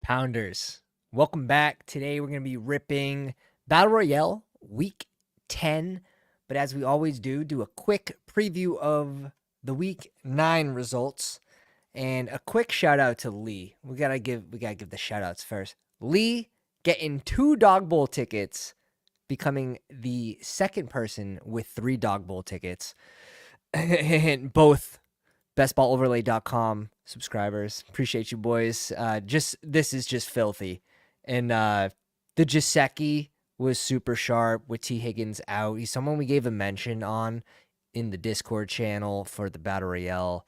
Pounders, welcome back. Today we're going to be ripping Battle Royale Week 10. But as we always do a quick preview of the Week 9 results and a quick shout out to Lee. We gotta give the shout outs first. Lee getting 2 Dog Bowl tickets, becoming the second person with 3 Dog Bowl tickets, and both bestballoverlay.com subscribers. Appreciate you boys. This is just filthy. And the Jaceki was super sharp with T. Higgins out. He's someone we gave a mention on in the Discord channel for the Battle Royale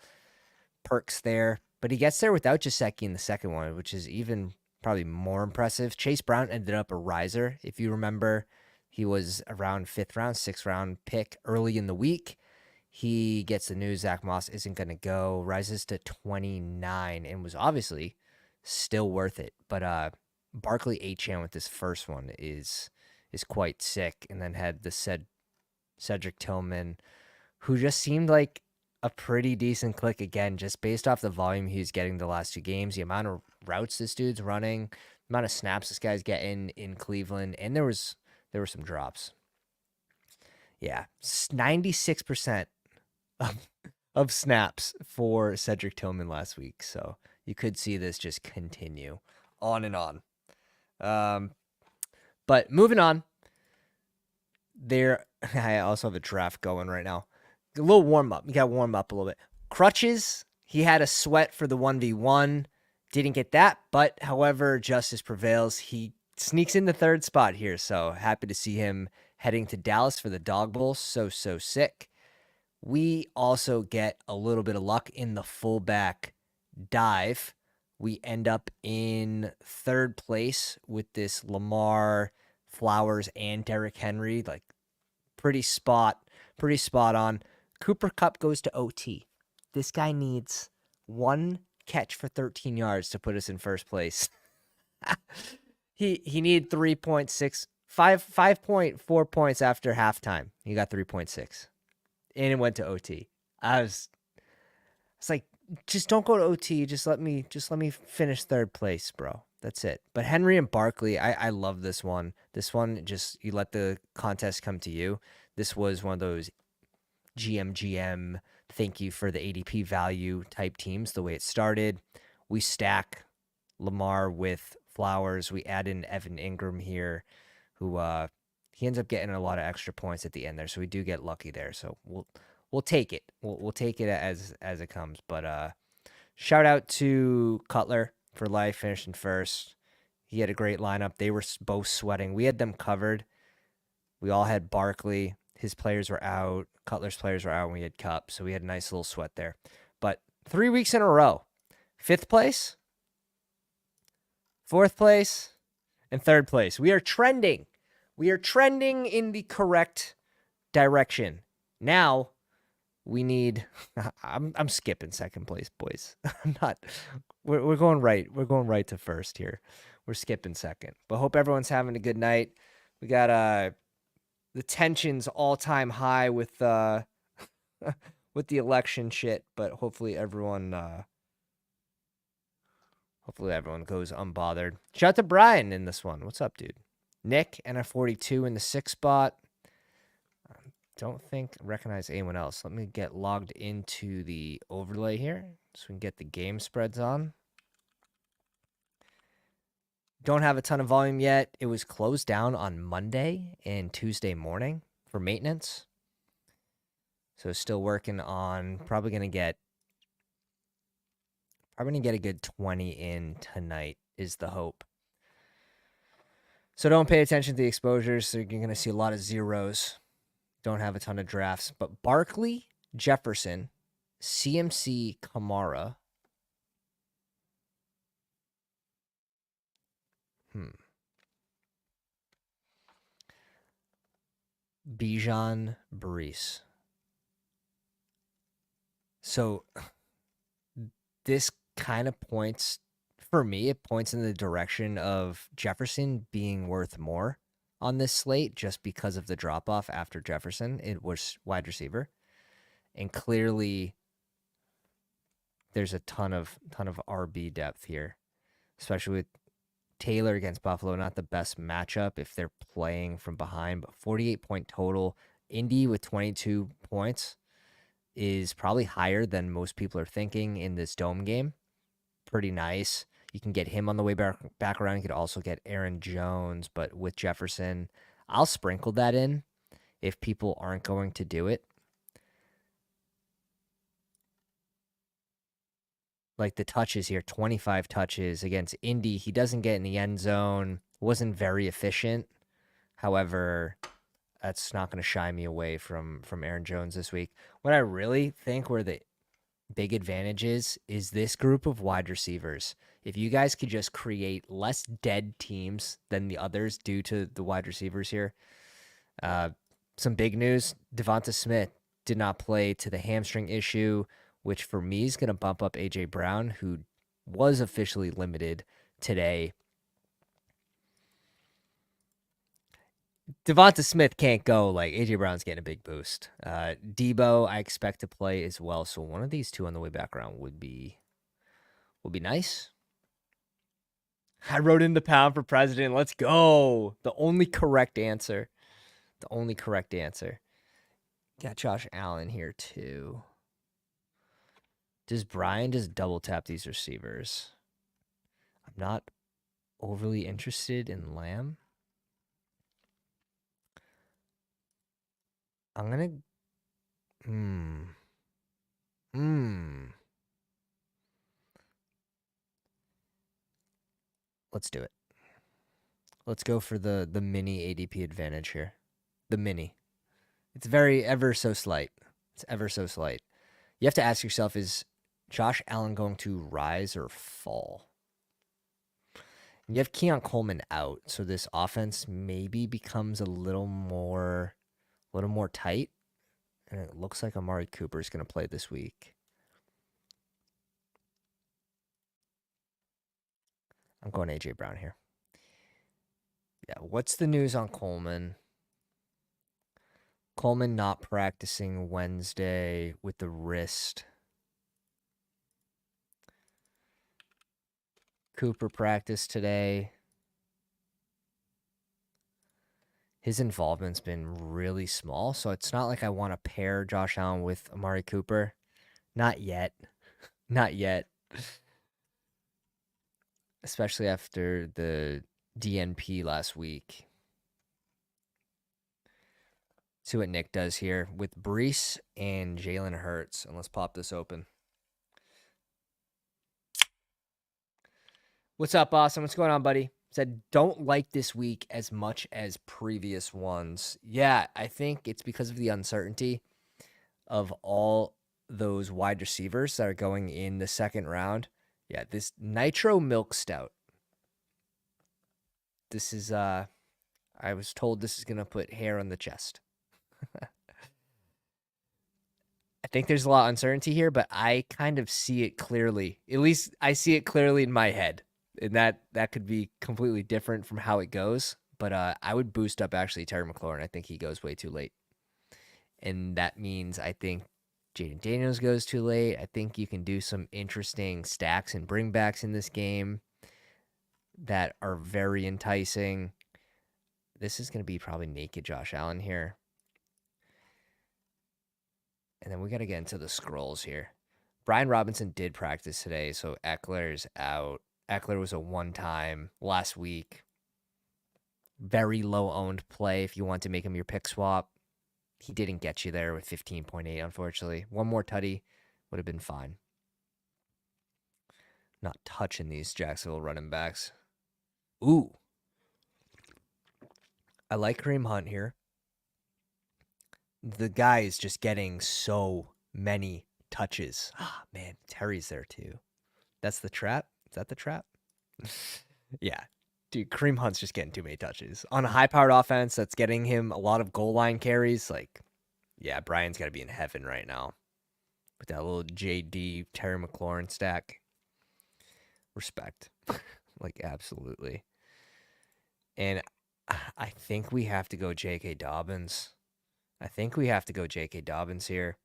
perks there. But he gets there without Jaceki in the second one, which is even probably more impressive. Chase Brown ended up a riser. If you remember, he was around 5th round, 6th round pick early in the week. He gets the news Zach Moss isn't going to go, rises to 29, and was obviously still worth it. But Barkley 8-chan with this first one is quite sick, and then had the Cedric Tillman, who just seemed like a pretty decent click again, just based off the volume he was getting the last 2 games, the amount of routes this dude's running, the amount of snaps this guy's getting in Cleveland, and there were some drops. Yeah, 96% of snaps for Cedric Tillman last week. So you could see this just continue on and on. But moving on, I also have a draft going right now. A little warm up. You got to warm up a little bit. Crutches, he had a sweat for the 1v1. Didn't get that, but however, justice prevails. He sneaks in the 3rd spot here. So happy to see him heading to Dallas for the Dog Bowl. So sick. We also get a little bit of luck in the fullback dive. We end up in 3rd place with this Lamar, Flowers, and Derrick Henry. Like pretty spot on. Cooper Kupp goes to OT. This guy needs 1 catch for 13 yards to put us in 1st place. He needed 5.4 points after halftime. He got 3.6. And it went to OT. I was like, just don't go to OT. Just let me finish 3rd place, bro. That's it. But Henry and Barkley, I love this one. This one, just you let the contest come to you. This was one of those GM, thank you for the ADP value type teams, the way it started. We stack Lamar with Flowers. We add in Evan Ingram here, who he ends up getting a lot of extra points at the end there, so we do get lucky there. So we'll take it. We'll take it as it comes. But shout out to Cutler for life, finishing 1st. He had a great lineup. They were both sweating. We had them covered. We all had Barkley. His players were out. Cutler's players were out, and we had Kupp. So we had a nice little sweat there. But 3 weeks in a row, 5th place, 4th place, and 3rd place. We are trending. We are trending in the correct direction. Now we need. I'm skipping 2nd place, boys. I'm not. We're going right. We're going right to 1st here. We're skipping 2nd. But hope everyone's having a good night. We got the tensions all-time high with with the election shit. But hopefully everyone goes unbothered. Shout out to Brian in this one. What's up, dude? Nick and a 42 in the 6th spot. Don't recognize anyone else. Let me get logged into the overlay here so we can get the game spreads on. Don't have a ton of volume yet. It was closed down on Monday and Tuesday morning for maintenance. So still working on probably going to get a good 20 in tonight is the hope. So don't pay attention to the exposures. So you're going to see a lot of zeros. Don't have a ton of drafts. But Barkley, Jefferson, CMC, Kamara. Bijan, Brees. So this kind of points, for me, it points in the direction of Jefferson being worth more on this slate just because of the drop-off after Jefferson. It was wide receiver. And clearly there's a ton of RB depth here, especially with Taylor against Buffalo, not the best matchup if they're playing from behind, but 48-point total. Indy with 22 points is probably higher than most people are thinking in this dome game. Pretty nice. You can get him on the way back around. You could also get Aaron Jones, but with Jefferson, I'll sprinkle that in if people aren't going to do it. Like the touches here, 25 touches against Indy. He doesn't get in the end zone. Wasn't very efficient. However, that's not going to shy me away from Aaron Jones this week. What I really think where the big advantage is this group of wide receivers. If you guys could just create less dead teams than the others due to the wide receivers here. Some big news, Devonta Smith did not play to the hamstring issue, which for me is going to bump up A.J. Brown, who was officially limited today. Devonta Smith can't go. Like, A.J. Brown's getting a big boost. Debo, I expect to play as well. So one of these two on the way back around would be nice. I wrote in the pound for president. Let's go. The only correct answer. Got Josh Allen here too. Does Brian just double tap these receivers? I'm not overly interested in Lamb. I'm gonna. Let's do it. Let's go for the mini ADP advantage here. The mini. It's ever so slight. You have to ask yourself, is Josh Allen going to rise or fall? And you have Keon Coleman out, so this offense maybe becomes a little more tight. And it looks like Amari Cooper is going to play this week. I'm going A.J. Brown here. Yeah, what's the news on Coleman? Coleman not practicing Wednesday with the wrist. Cooper practiced today. His involvement's been really small, so it's not like I want to pair Josh Allen with Amari Cooper. Not yet. Especially after the DNP last week. See what Nick does here with Brees and Jalen Hurts. And let's pop this open. What's up, Awesome? What's going on, buddy? Said, don't like this week as much as previous ones. Yeah, I think it's because of the uncertainty of all those wide receivers that are going in the second round. Yeah, this Nitro Milk Stout. This is, I was told this is going to put hair on the chest. I think there's a lot of uncertainty here, but I kind of see it clearly. At least I see it clearly in my head. And that could be completely different from how it goes. But I would boost up actually Terry McLaurin. I think he goes way too late. And that means I think Jaden Daniels goes too late. I think you can do some interesting stacks and bringbacks in this game that are very enticing. This is going to be probably naked Josh Allen here. And then we got to get into the scrolls here. Brian Robinson did practice today, so Eckler's out. Eckler was a one-time last week. Very low-owned play if you want to make him your pick swap. He didn't get you there with 15.8, unfortunately. One more tutty would have been fine. Not touching these Jacksonville running backs. Ooh. I like Kareem Hunt here. The guy is just getting so many touches. Ah, man, Terry's there too. That's the trap? Is that the trap? Yeah. Dude, Kareem Hunt's just getting too many touches. On a high-powered offense that's getting him a lot of goal line carries, like, yeah, Brian's got to be in heaven right now. With that little JD Terry McLaurin stack. Respect. Like, absolutely. And I think we have to go J.K. Dobbins. Here.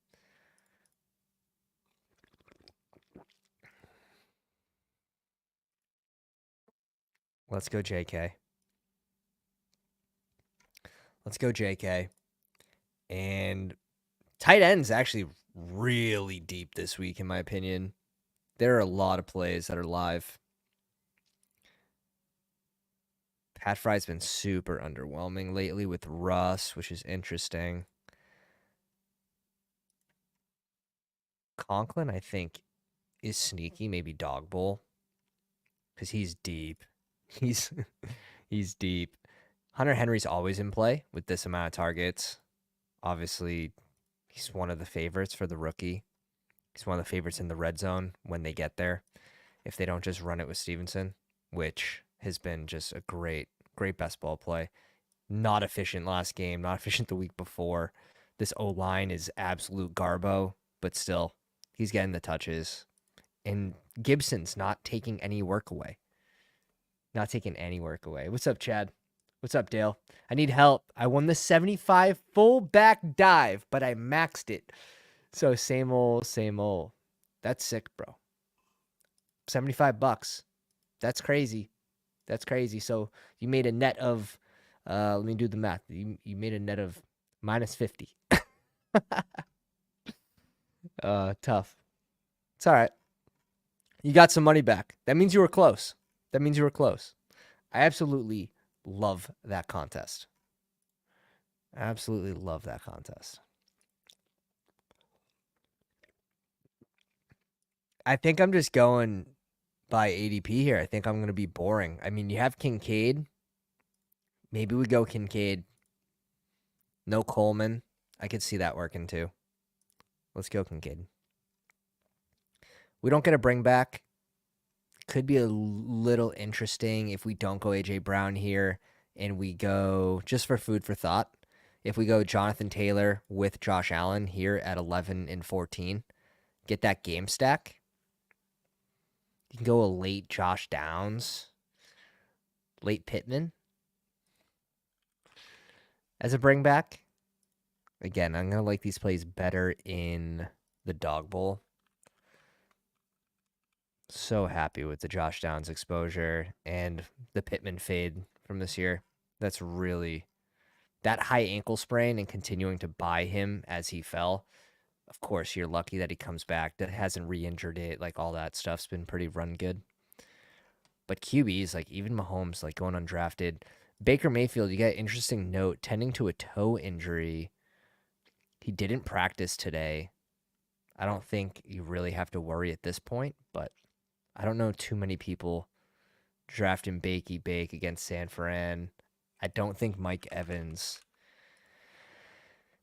Let's go, JK. Let's go, JK. And tight ends actually really deep this week, in my opinion. There are a lot of plays that are live. Pat Fry's been super underwhelming lately with Russ, which is interesting. Conklin, I think, is sneaky, maybe dog bowl, because he's deep. He's he's deep. Hunter Henry's always in play with this amount of targets. Obviously, he's one of the favorites for the rookie. He's one of the favorites in the red zone when they get there. If they don't just run it with Stevenson, which has been just a great best ball play. Not efficient last game, not efficient the week before. This O line is absolute garbo, but still, he's getting the touches. And Gibson's not taking any work away. Not taking any work away. What's up, Chad? What's up, Dale? I need help. I won the 75 full back dive, but I maxed it. So same old, same old. That's sick, bro. $75. That's crazy. That's crazy. So you made a net of, let me do the math. You made a net of minus 50. Tough. It's all right. You got some money back. That means you were close. That means you were close. I absolutely love that contest. Absolutely love that contest. I think I'm just going by ADP here. I think I'm going to be boring. I mean, you have Kincaid. Maybe we go Kincaid. No Coleman. I could see that working too. Let's go Kincaid. We don't get a bring back. Could be a little interesting if we don't go AJ Brown here and we go just for food for thought. If we go Jonathan Taylor with Josh Allen here at 11 and 14, get that game stack. You can go a late Josh Downs, late Pittman as a bring back. Again, I'm going to like these plays better in the dog bowl. So happy with the Josh Downs exposure and the Pittman fade from this year. That's really that high ankle sprain and continuing to buy him as he fell. Of course, you're lucky that he comes back, that hasn't re-injured it. Like all that stuff's been pretty run good. But QBs, like even Mahomes, like going undrafted. Baker Mayfield, you got an interesting note, tending to a toe injury. He didn't practice today. I don't think you really have to worry at this point, but I don't know too many people drafting Bakey Bake against San Fran. I don't think Mike Evans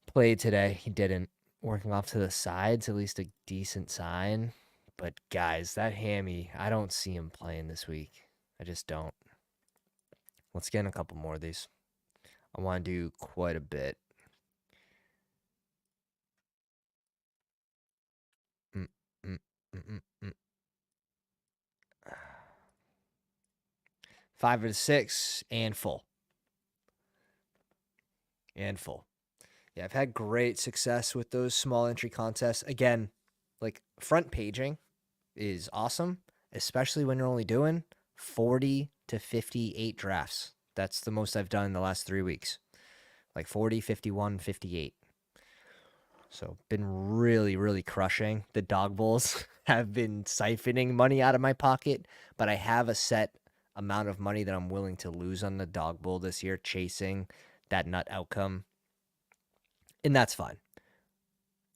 played today. He didn't. Working off to the sides, at least a decent sign. But guys, that hammy, I don't see him playing this week. I just don't. Let's get in a couple more of these. I want to do quite a bit. Mm, mm, mm, mm, mm. 5 to 6 and full. And full. Yeah, I've had great success with those small entry contests. Again, like front paging is awesome, especially when you're only doing 40 to 58 drafts. That's the most I've done in the last 3 weeks. Like 40, 51, 58. So been really, really crushing. The dog bowls have been siphoning money out of my pocket, but I have a set amount of money that I'm willing to lose on the dog bowl this year, chasing that nut outcome. And that's fine.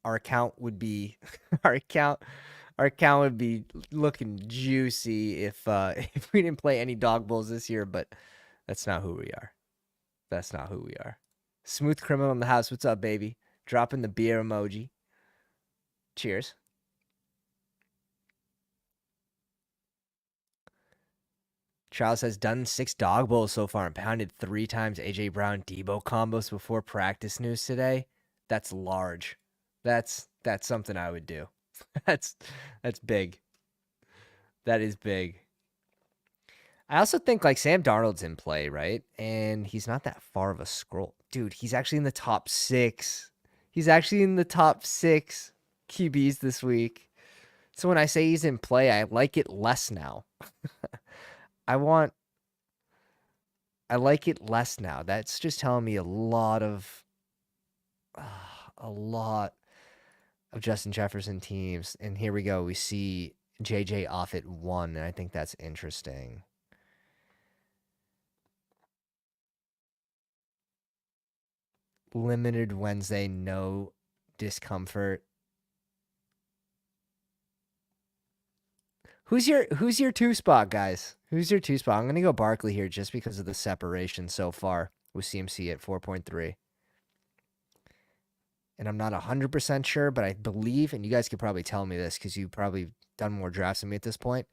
Our account would be our account would be looking juicy if if we didn't play any dog bowls this year, but that's not who we are. That's not who we are. Smooth Criminal in the house. What's up, baby? Dropping the beer emoji. Cheers. Charles has done 6 dog bowls so far and pounded 3 times AJ Brown Debo combos before practice news today. That's large. That's something I would do. That's big. That is big. I also think like Sam Darnold's in play, right? And he's not that far of a scroll. Dude, he's actually in the top 6. He's actually in the top 6 QBs this week. So when I say he's in play, I like it less now. I want I like it less now. That's just telling me a lot of Justin Jefferson teams. And here we go. We see JJ off at 1, and I think that's interesting. Limited Wednesday, no discomfort. Who's your 2 spot, guys? Who's your 2 spot? I'm gonna go Barkley here just because of the separation so far with CMC at 4.3. And I'm not 100% sure, but I believe, and you guys could probably tell me this because you've probably done more drafts than me at this point.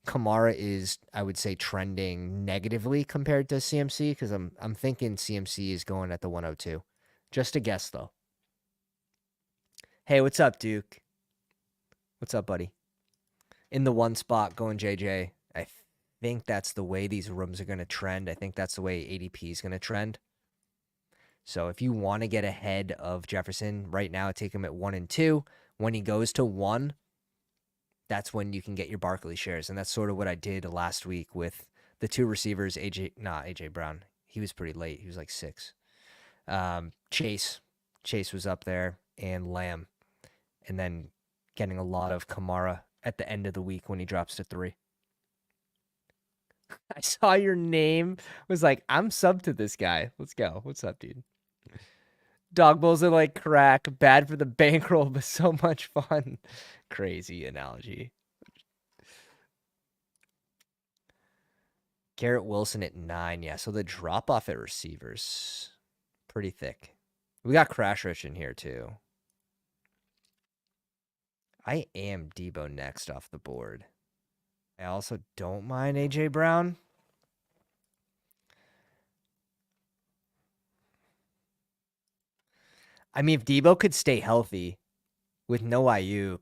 Kamara is, I would say, trending negatively compared to CMC because I'm thinking CMC is going at the 102. Just a guess though. Hey, what's up, Duke? What's up, buddy? In the 1 spot, going JJ. I think that's the way these rooms are going to trend. I think that's the way ADP is going to trend. So if you want to get ahead of Jefferson right now, take him at 1 and 2. When he goes to 1, that's when you can get your Barkley shares. And that's sort of what I did last week with the 2 receivers, AJ Brown. He was pretty late. He was like 6. Chase was up there, and Lamb. And then getting a lot of Kamara at the end of the week when he drops to 3. I saw your name. Was like, I'm sub to this guy. Let's go. What's up, dude? Dog bowls are like crack. Bad for the bankroll, but so much fun. Crazy analogy. Garrett Wilson at 9. Yeah, so the drop off at receivers, pretty thick. We got Crash Rich in here too. I am Debo next off the board. I also don't mind AJ Brown. I mean, if Debo could stay healthy with no Ayuk.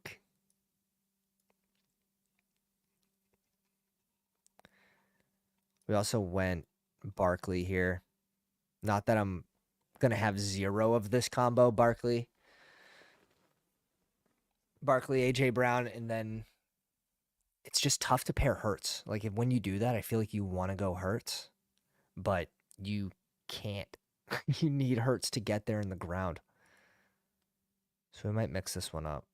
We also went Barkley here. Not that I'm going to have 0 of this combo, Barkley, AJ Brown, and then it's just tough to pair Hurts. Like, when you do that, I feel like you want to go Hurts, but you can't. You need Hurts to get there in the ground. So we might mix this one up.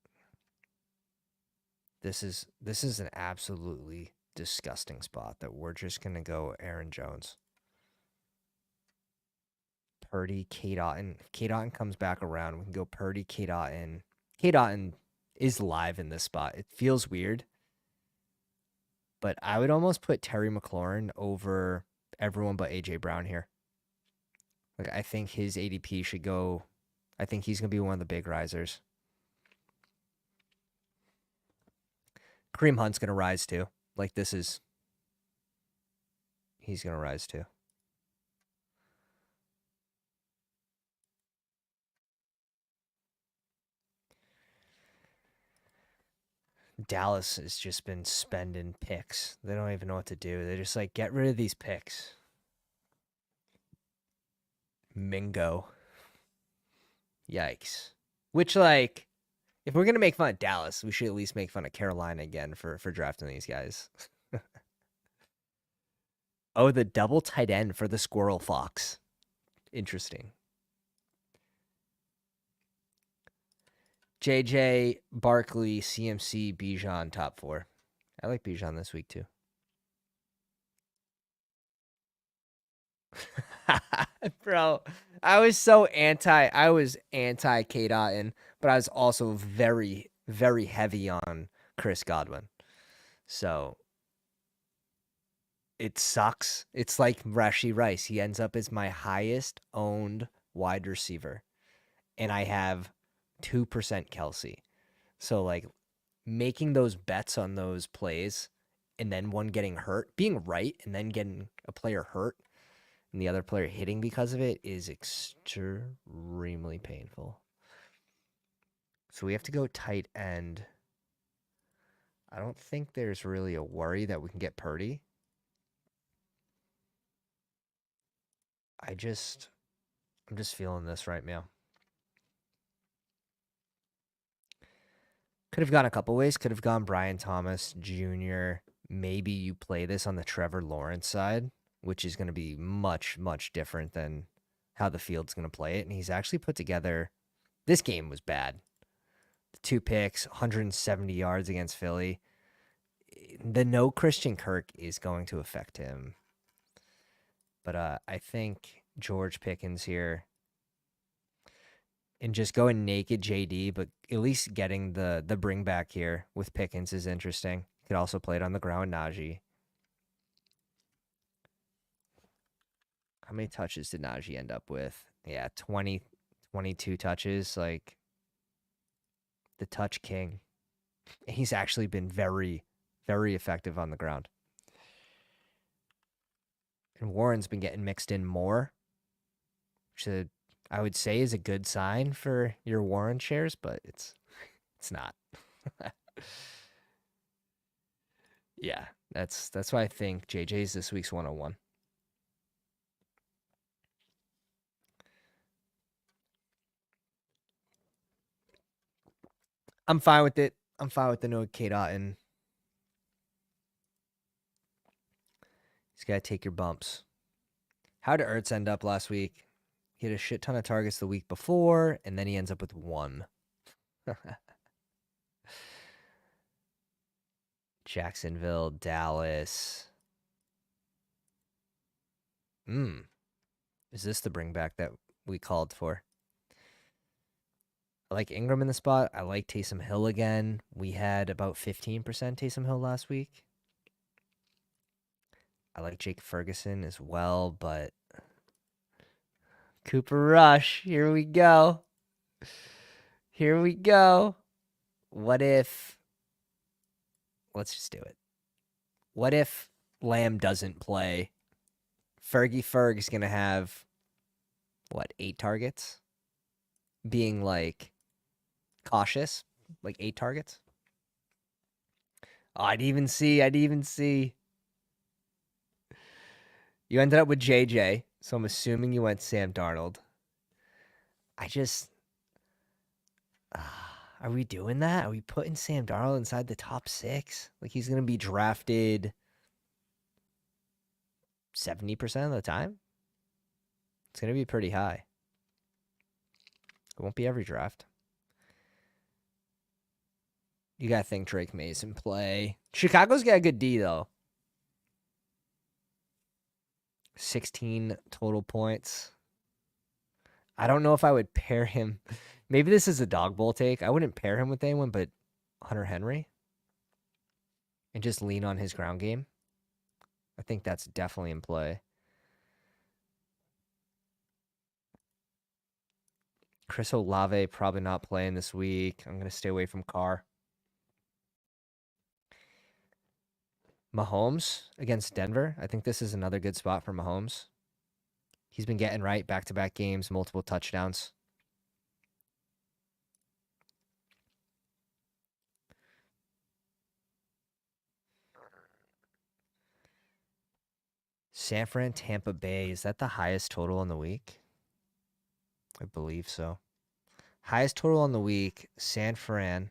This is an absolutely disgusting spot that we're just going to go Aaron Jones. Purdy, K. Dotton. If K. Dotton comes back around, we can go Purdy, K. Dotton. K. Dotton is live in this spot. It feels weird, but I would almost put Terry McLaurin over everyone but AJ Brown here. Like, I think his ADP should go. I think he's going to be one of the big risers. Kareem Hunt's going to rise too. Like, he's going to rise too. Dallas has just been spending picks. They don't even know what to do. They're just like, get rid of these picks. Mingo. Yikes. Which, like, if we're going to make fun of Dallas, we should at least make fun of Carolina again for drafting these guys. Oh, the double tight end for the Squirrel Fox. Interesting. JJ, Barkley, CMC, Bijan, top 4. I like Bijan this week too. Bro, I was anti K. Dotton, but I was also very, very heavy on Chris Godwin. So it sucks. It's like Rashee Rice. He ends up as my highest owned wide receiver. And I have 2% Kelsey. So, like, making those bets on those plays and then one getting hurt, being right and then getting a player hurt and the other player hitting because of it is extremely painful. So we have to go tight end. I don't think there's really a worry that we can get Purdy. I'm just feeling this right now. Could have gone a couple ways. Could have gone Brian Thomas Jr. Maybe you play this on the Trevor Lawrence side which is going to be much, much different than how the field's going to play it. And he's actually put together, this game was bad. 2 picks, 170 yards against Philly. The no Christian Kirk is going to affect him. But I think George Pickens here, and just going naked JD, but at least getting the bring back here with Pickens is interesting. Could also play it on the ground with Najee. How many touches did Najee end up with? Yeah, 20, 22 touches. Like, the touch king. He's actually been very, very effective on the ground. And Warren's been getting mixed in more, which I would say is a good sign for your Warren shares, but it's not. Yeah, that's why I think JJ's this week's 101. I'm fine with it. I'm fine with the no K dot, and he's got to take your bumps. How did Ertz end up last week? He had a shit ton of targets the week before, and then he ends up with 1. Jacksonville, Dallas. Is this the bring back that we called for? I like Ingram in the spot. I like Taysom Hill again. We had about 15% Taysom Hill last week. I like Jake Ferguson as well, but Cooper Rush, here we go. Here we go. What if, let's just do it. What if Lamb doesn't play? Ferg's going to have, 8 targets? Being like cautious, like 8 targets? Oh, I'd even see. You ended up with JJ, so I'm assuming you went Sam Darnold. Are we doing that? Are we putting Sam Darnold inside the top 6? Like, he's going to be drafted 70% of the time? It's going to be pretty high. It won't be every draft. You got to think Drake Mason play. Chicago's got a good D, though. 16 total points. I don't know if I would pair him. Maybe this is a dog bowl take. I wouldn't pair him with anyone but Hunter Henry and just lean on his ground game. I think that's definitely in play. Chris Olave probably not playing this week. I'm going to stay away from Carr. Mahomes against Denver. I think this is another good spot for Mahomes. He's been getting right back-to-back games, multiple touchdowns. San Fran, Tampa Bay. Is that the highest total on the week? I believe so. Highest total on the week, San Fran,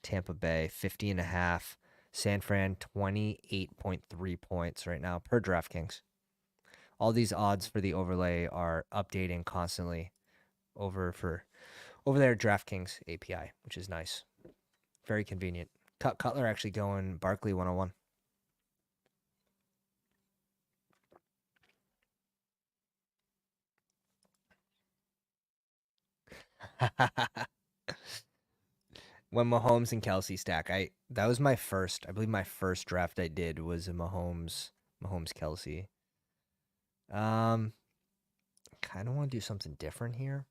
Tampa Bay, 50.5. San Fran, 28.3 points right now per DraftKings. All these odds for the overlay are updating constantly over there at DraftKings API, which is nice. Very convenient. Cutler actually going Barkley 101. When Mahomes and Kelsey stack, that was my first. I believe my first draft I did was a Mahomes Kelsey. Kind of want to do something different here.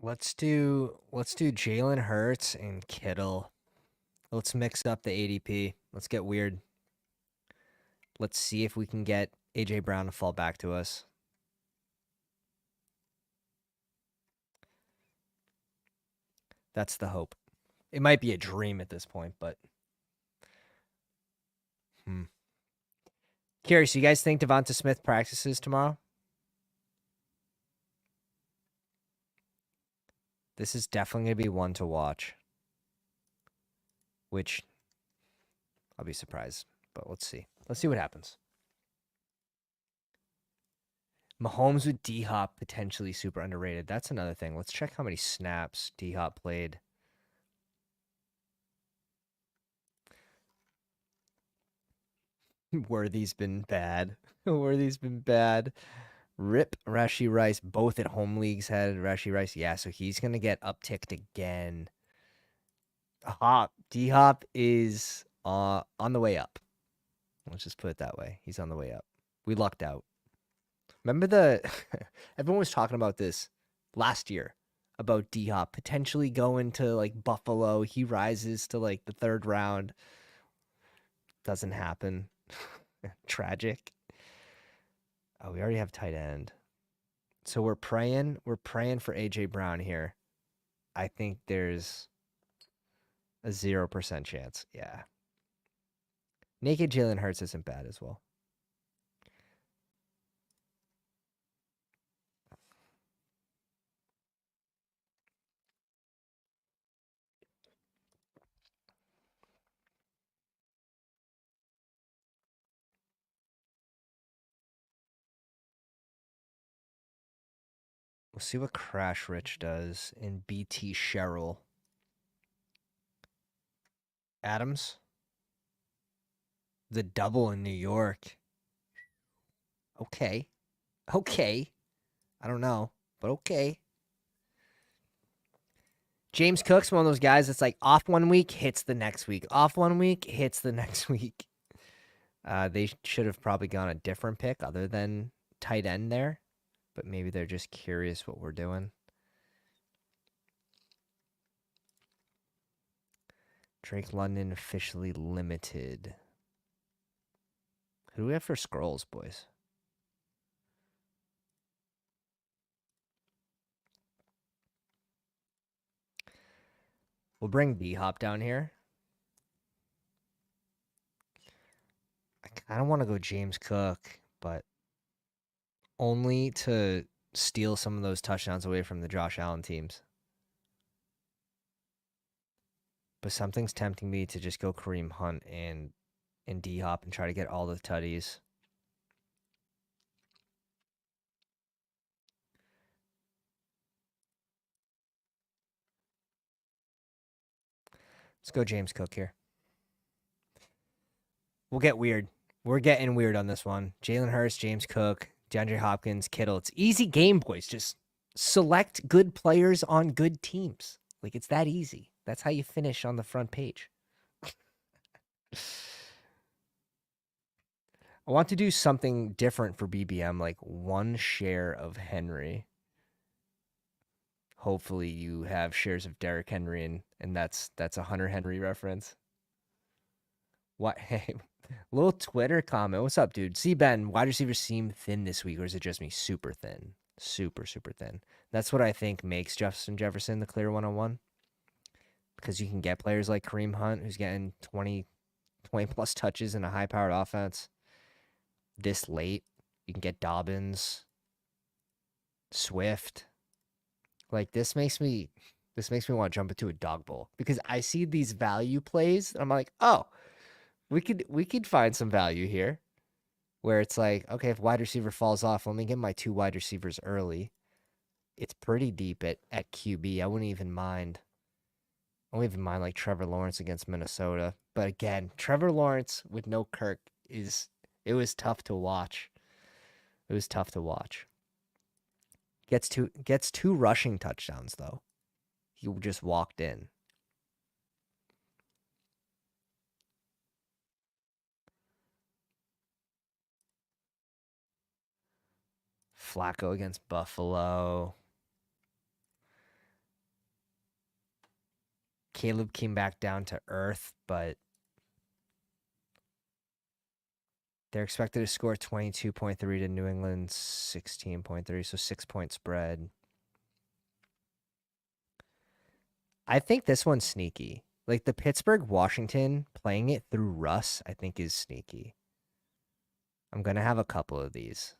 Let's do Jalen Hurts and Kittle. Let's mix up the ADP. Let's get weird. Let's see if we can get AJ Brown to fall back to us. That's the hope. It might be a dream at this point, but Curious, you guys think Devonta Smith practices tomorrow? This is definitely going to be one to watch, which I'll be surprised, but let's see. Let's see what happens. Mahomes with D-Hop potentially super underrated. That's another thing. Let's check how many snaps D-Hop played. Worthy's been bad. Worthy's been bad. Rip Rashee Rice. Both at home leagues had Rashee Rice. Yeah, so he's going to get upticked again. D-Hop is on the way up. Let's just put it that way. He's on the way up. We lucked out. Remember everyone was talking about this last year about D-Hop potentially going to like Buffalo. He rises to like the 3rd round. Doesn't happen. Tragic. Oh, we already have tight end. So we're praying for AJ Brown here. I think there's a 0% chance. Yeah. Naked Jalen Hurts isn't bad as well. We'll see what Crash Rich does in BT Sherrill. Adams. The double in New York. Okay. Okay. I don't know, but okay. James Cook's one of those guys that's like off one week, hits the next week. Off one week, hits the next week. They should have probably gone a different pick other than tight end there, but maybe they're just curious what we're doing. Drake London officially limited. Who do we have for scrolls, boys? We'll bring D-Hop down here. I kind of want to go James Cook, but only to steal some of those touchdowns away from the Josh Allen teams. But something's tempting me to just go Kareem Hunt and D-Hop and try to get all the tutties. Let's go James Cook here. We'll get weird. We're getting weird on this one. Jalen Hurts, James Cook, DeAndre Hopkins, Kittle. It's easy game, boys. Just select good players on good teams. Like, it's that easy. That's how you finish on the front page. I want to do something different for BBM, like 1 share of Henry. Hopefully you have shares of Derrick Henry, and that's a Hunter Henry reference. What? Hey, little Twitter comment. What's up, dude? See, Ben, wide receivers seem thin this week, or is it just me? Super thin. Super, super thin. That's what I think makes Justin Jefferson the clear 101. Because you can get players like Kareem Hunt, who's getting 20 plus touches in a high-powered offense this late. You can get Dobbins, Swift. Like, this makes me want to jump into a dog bowl because I see these value plays and I'm like, oh, we could find some value here. Where it's like, okay, if wide receiver falls off, let me get my 2 wide receivers early. It's pretty deep at QB. I wouldn't even mind like Trevor Lawrence against Minnesota. But again, Trevor Lawrence with no Kirk it was tough to watch. It was tough to watch. Gets 2 rushing touchdowns though. He just walked in. Flacco against Buffalo. Caleb came back down to earth, but they're expected to score 22.3 to New England 16.3, so 6-point spread. I think this one's sneaky. Like the Pittsburgh Washington playing it through Russ, I think is sneaky. I'm going to have a couple of these.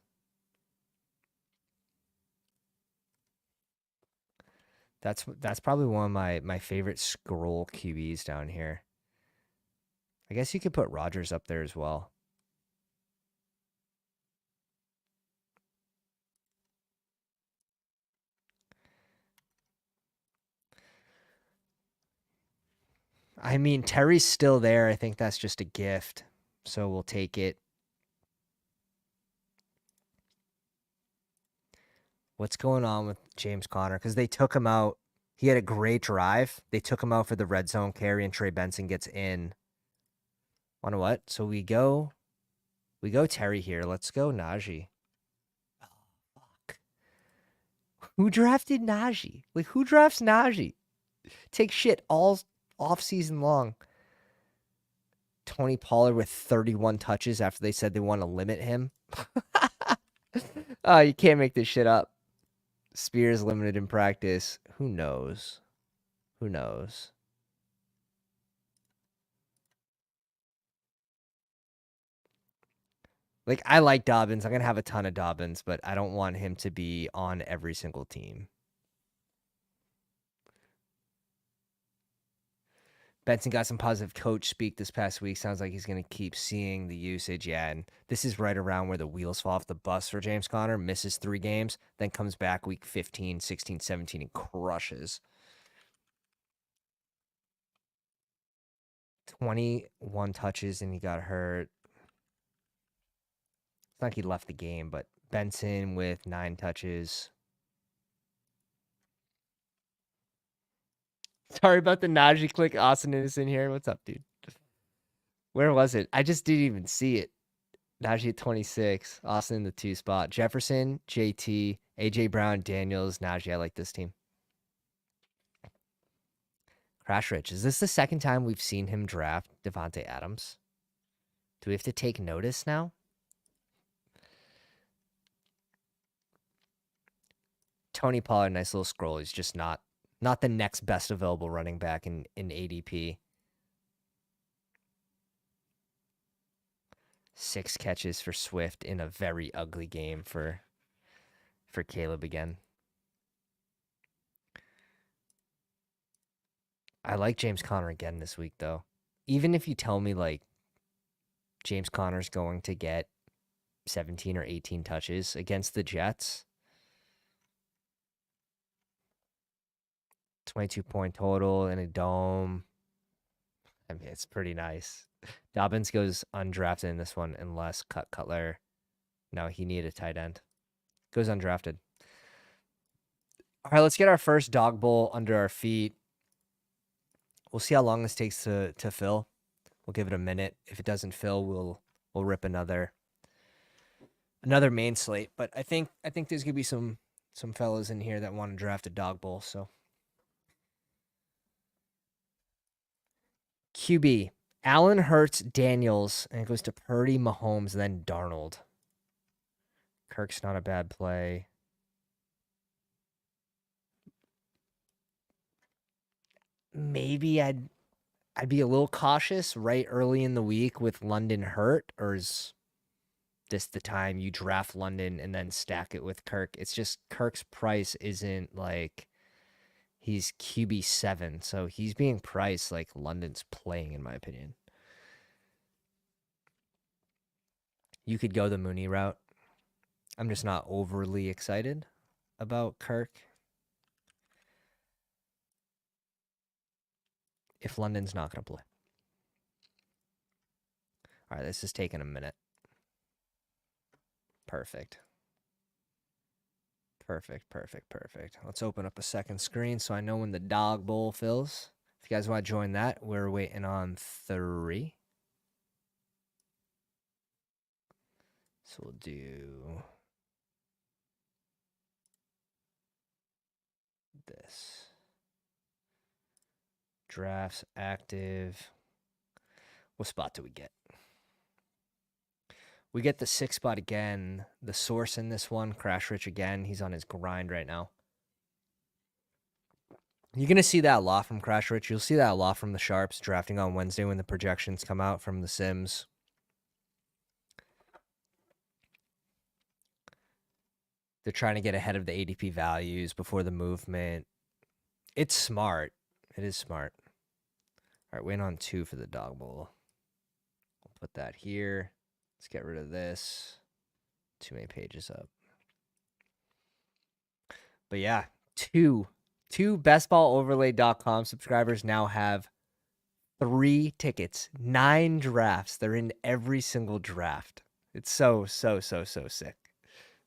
That's probably one of my favorite scroll QBs down here. I guess you could put Rodgers up there as well. I mean, Terry's still there. I think that's just a gift. So we'll take it. What's going on with James Conner? Because they took him out. He had a great drive. They took him out for the red zone carry, and Trey Benson gets in. Wanna what? So we go Terry here. Let's go Najee. Oh, fuck. Who drafted Najee? Like, who drafts Najee? Take shit all off season long. Tony Pollard with 31 touches after they said they want to limit him. Oh, you can't make this shit up. Spears limited in practice. Who knows? Who knows? Like, I like Dobbins. I'm going to have a ton of Dobbins, but I don't want him to be on every single team. Benson got some positive coach speak this past week. Sounds like he's going to keep seeing the usage. Yeah, and this is right around where the wheels fall off the bus for James Conner. Misses 3 games, then comes back week 15, 16, 17, and crushes. 21 touches, and he got hurt. It's not like he left the game, but Benson with 9 touches. Sorry about the Najee click. Austin is in here. What's up, dude? Where was it? I just didn't even see it. Najee at 26. Austin in the 2 spot. Jefferson, JT, AJ Brown, Daniels, Najee. I like this team. Crash Rich. Is this the second time we've seen him draft Devontae Adams? Do we have to take notice now? Tony Pollard, nice little scroll. He's just not the next best available running back in ADP. 6 catches for Swift in a very ugly game for Caleb again. I like James Conner again this week, though. Even if you tell me, like, James Conner's going to get 17 or 18 touches against the Jets, 22-point total in a dome. I mean, it's pretty nice. Dobbins goes undrafted in this one unless Cutler. No, he needed a tight end. Goes undrafted. All right, let's get our first dog bowl under our feet. We'll see how long this takes to fill. We'll give it a minute. If it doesn't fill, we'll rip another main slate. But I think there's gonna be some fellas in here that want to draft a dog bowl. So QB. Allen, Hurts, Daniels, and it goes to Purdy, Mahomes, then Darnold. Kirk's not a bad play. Maybe I'd be a little cautious right early in the week with London hurt, or is this the time you draft London and then stack it with Kirk? It's just Kirk's price isn't like he's QB7, so he's being priced like London's playing, in my opinion. You could go the Mooney route. I'm just not overly excited about Kirk. If London's not going to play. All right, this is taking a minute. Perfect. Let's open up a second screen so I know when the dog bowl fills. If you guys want to join that, we're waiting on 3. So we'll do this. Drafts active. What spot do we get? We get the 6 spot again. The source in this one, Crash Rich again. He's on his grind right now. You're going to see that a lot from Crash Rich. You'll see that a lot from the Sharps drafting on Wednesday when the projections come out from the Sims. They're trying to get ahead of the ADP values before the movement. It's smart. It is smart. All right, win on 2 for the dog bowl. We'll put that here. Let's get rid of this. Too many pages up. But yeah, two bestballoverlay.com subscribers now have 3 tickets, 9 drafts. They're in every single draft. It's so sick.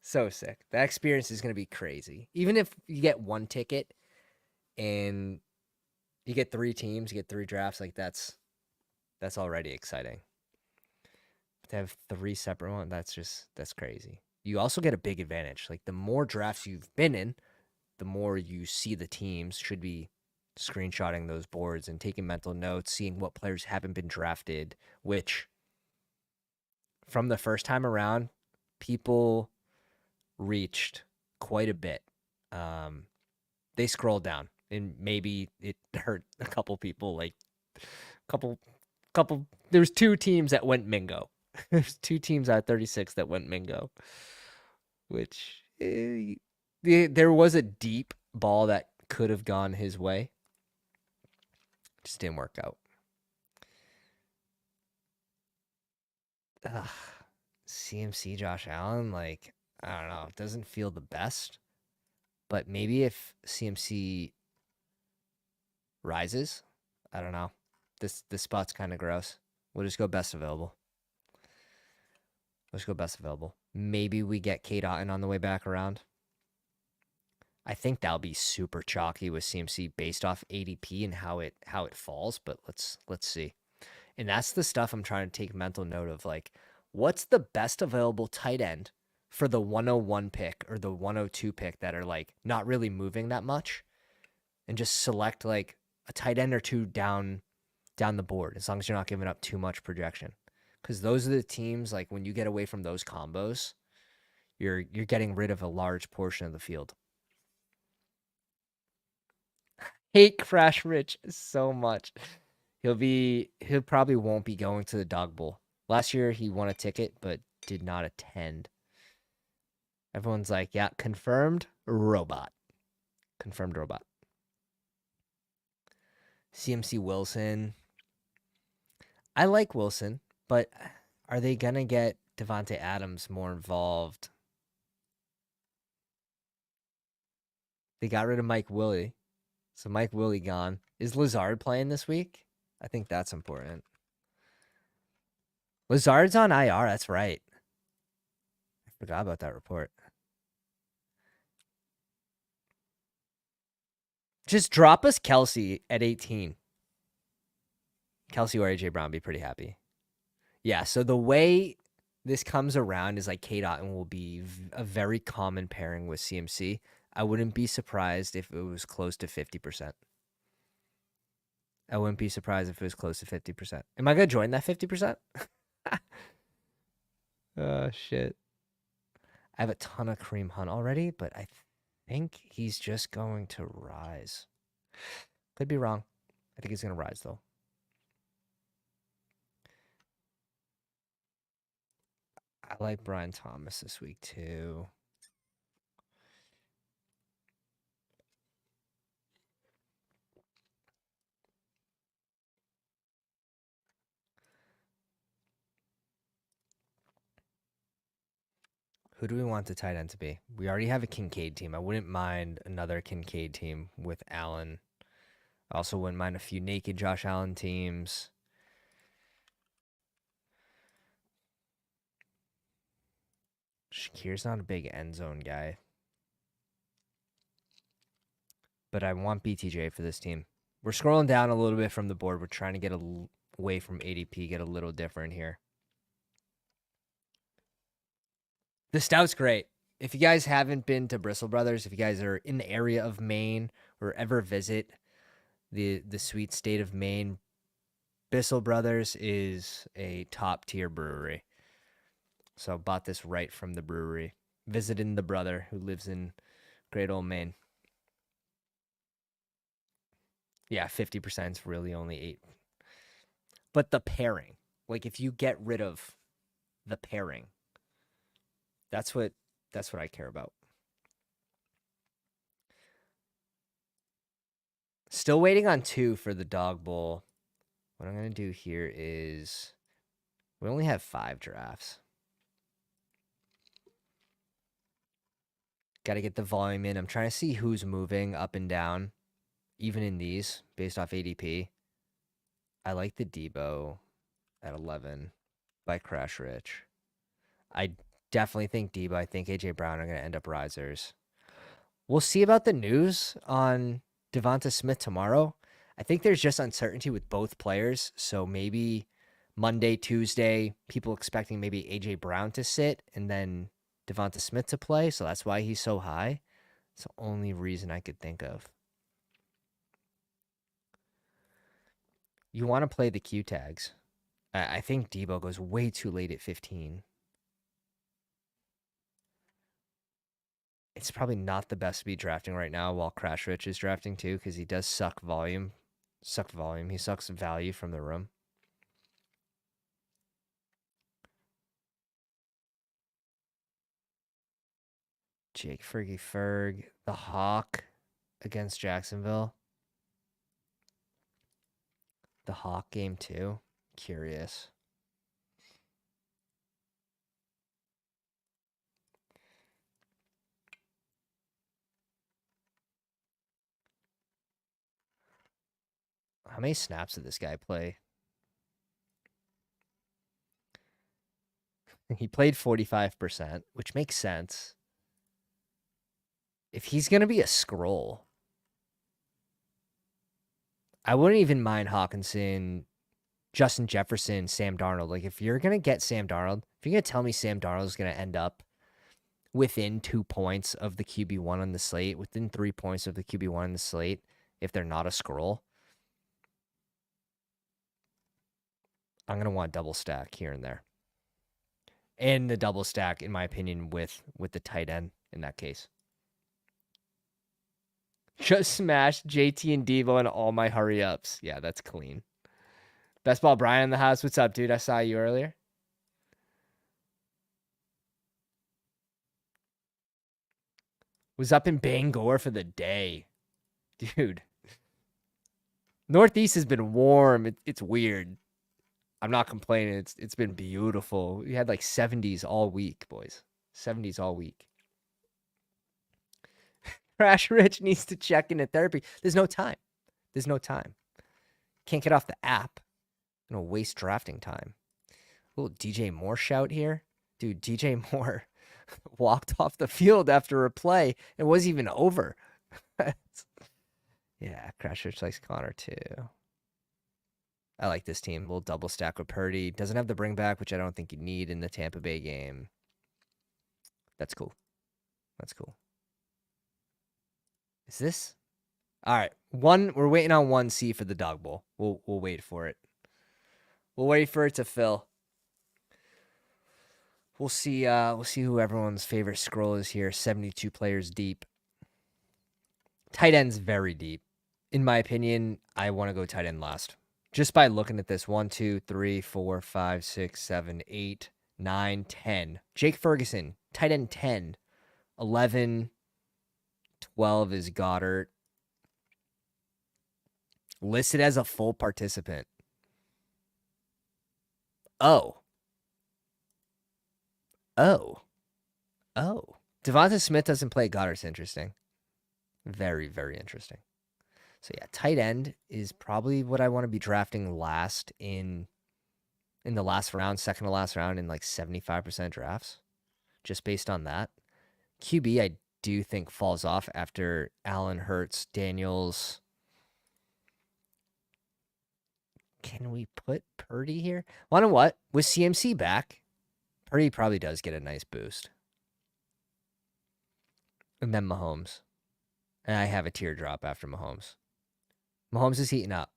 So sick. That experience is going to be crazy. Even if you get 1 ticket and you get 3 teams, you get 3 drafts, like that's already exciting. But to have 3 separate ones, that's crazy. You also get a big advantage. Like the more drafts you've been in, the more you see the teams. Should be screenshotting those boards and taking mental notes, seeing what players haven't been drafted, which from the first time around, people reached quite a bit. They scrolled down and maybe it hurt a couple people, like couple there's 2 teams that went Mingo. There's 2 teams out of 36 that went Mingo, which there was a deep ball that could have gone his way. Just didn't work out. Ugh. CMC Josh Allen, like, I don't know. It doesn't feel the best. But maybe if CMC rises, I don't know. This spot's kind of gross. We'll just go best available. Let's go best available. Maybe we get Kate Otten on the way back around. I think that'll be super chalky with CMC based off ADP and how it falls, but let's see. And that's the stuff I'm trying to take mental note of. Like, what's the best available tight end for the 101 pick or the 102 pick that are like not really moving that much, and just select like a tight end or 2 down the board, as long as you're not giving up too much projection. Because those are the teams, like when you get away from those combos, you're getting rid of a large portion of the field. Hate Crash Rich so much. He probably won't be going to the Dog Bowl. Last year he won a ticket but did not attend. Everyone's like, yeah, confirmed robot. Confirmed robot. CMC Wilson. I like Wilson, but are they gonna get Devontae Adams more involved? They got rid of Mike Willie. So Mike Willie gone. Is Lazard playing this week? I think that's important. Lazard's on IR. That's right. I forgot about that report. Just drop us Kelsey at 18. Kelsey or AJ Brown, be pretty happy. Yeah, so the way this comes around is like Kate Otten will be a very common pairing with CMC. I wouldn't be surprised if it was close to 50%. I wouldn't be surprised if it was close to 50%. Am I going to join that 50%? Oh, shit. I have a ton of Kareem Hunt already, but I think he's just going to rise. Could be wrong. I think he's going to rise, though. I like Brian Thomas this week, too. Who do we want the tight end to be? We already have a Kincaid team. I wouldn't mind another Kincaid team with Allen. I also wouldn't mind a few naked Josh Allen teams. Shakir's not a big end zone guy. But I want BTJ for this team. We're scrolling down a little bit from the board. We're trying to get away from ADP, get a little different here. The stout's great. If you guys haven't been to Bristol Brothers, if you guys are in the area of Maine or ever visit the sweet state of Maine, Bristol Brothers is a top tier brewery. So bought this right from the brewery. Visiting the brother who lives in great old Maine. Yeah, 50% is really only 8. But the pairing, like if you get rid of the pairing, that's what I care about. Still waiting on 2 for the dog bowl. What I'm going to do here is we only have 5 drafts. Got to get the volume in. I'm trying to see who's moving up and down, even in these, based off ADP. I like the Debo at 11 by Crash Rich. I definitely think Debo. I think AJ Brown are going to end up risers. We'll see about the news on Devonta Smith tomorrow. I think there's just uncertainty with both players. So maybe Monday, Tuesday, people expecting maybe AJ Brown to sit and then Devonta Smith to play. So that's why he's so high. It's the only reason I could think of. You want to play the Q tags. I think Debo goes way too late at 15. It's probably not the best to be drafting right now while Crash Rich is drafting too, because he does suck volume. He sucks value from the room. Jake Fergie Ferg, the Hawk against Jacksonville. The Hawk game too. Curious. How many snaps did this guy play? He played 45%, which makes sense. If he's going to be a scroll, I wouldn't even mind Hawkinson, Justin Jefferson, Sam Darnold. Like, if you're going to get Sam Darnold, if you're going to tell me Sam Darnold is going to end up within 2 points of the QB1 on the slate, within 3 points of the QB1 on the slate, if they're not a scroll, I'm going to want double stack here and there. And the double stack, in my opinion, with the tight end in that case. Just smashed JT and Devo and all my hurry ups. Yeah, that's clean. Bestball Brian in the house. What's up, dude? I saw you earlier. Was up in Bangor for the day. Dude. Northeast has been warm. It's weird. I'm not complaining. It's been beautiful. We had like 70s all week, boys. 70s all week. Crash Rich needs to check into therapy. There's no time. Can't get off the app. I'm going to waste drafting time. Little DJ Moore shout here. Dude, DJ Moore walked off the field after a play. It wasn't even over. Yeah, Crash Rich likes Connor too. I like this team. A little double stack with Purdy. Doesn't have the bring back, which I don't think you need in the Tampa Bay game. That's cool. Is this? All right. We're waiting on 1C for the dog bowl. We'll wait for it. We'll wait for it to fill. We'll see who everyone's favorite scroll is here. 72 players deep. Tight end's very deep. In my opinion, I want to go tight end last. Just by looking at this. 1, 2, 3, 4, 5, 6, 7, 8, 9, 10. Jake Ferguson, tight end 10. 11, 12 is Goddard. Listed as a full participant. Oh. Devonta Smith doesn't play Goddard's interesting. Very, very interesting. So yeah, tight end is probably what I want to be drafting last in the last round, second to last round in like 75% drafts. Just based on that. QB, I do think falls off after Allen, Hurts, Daniels. Can we put Purdy here? Well, you know what? With CMC back, Purdy probably does get a nice boost. And then Mahomes. And I have a teardrop after Mahomes. Mahomes is heating up.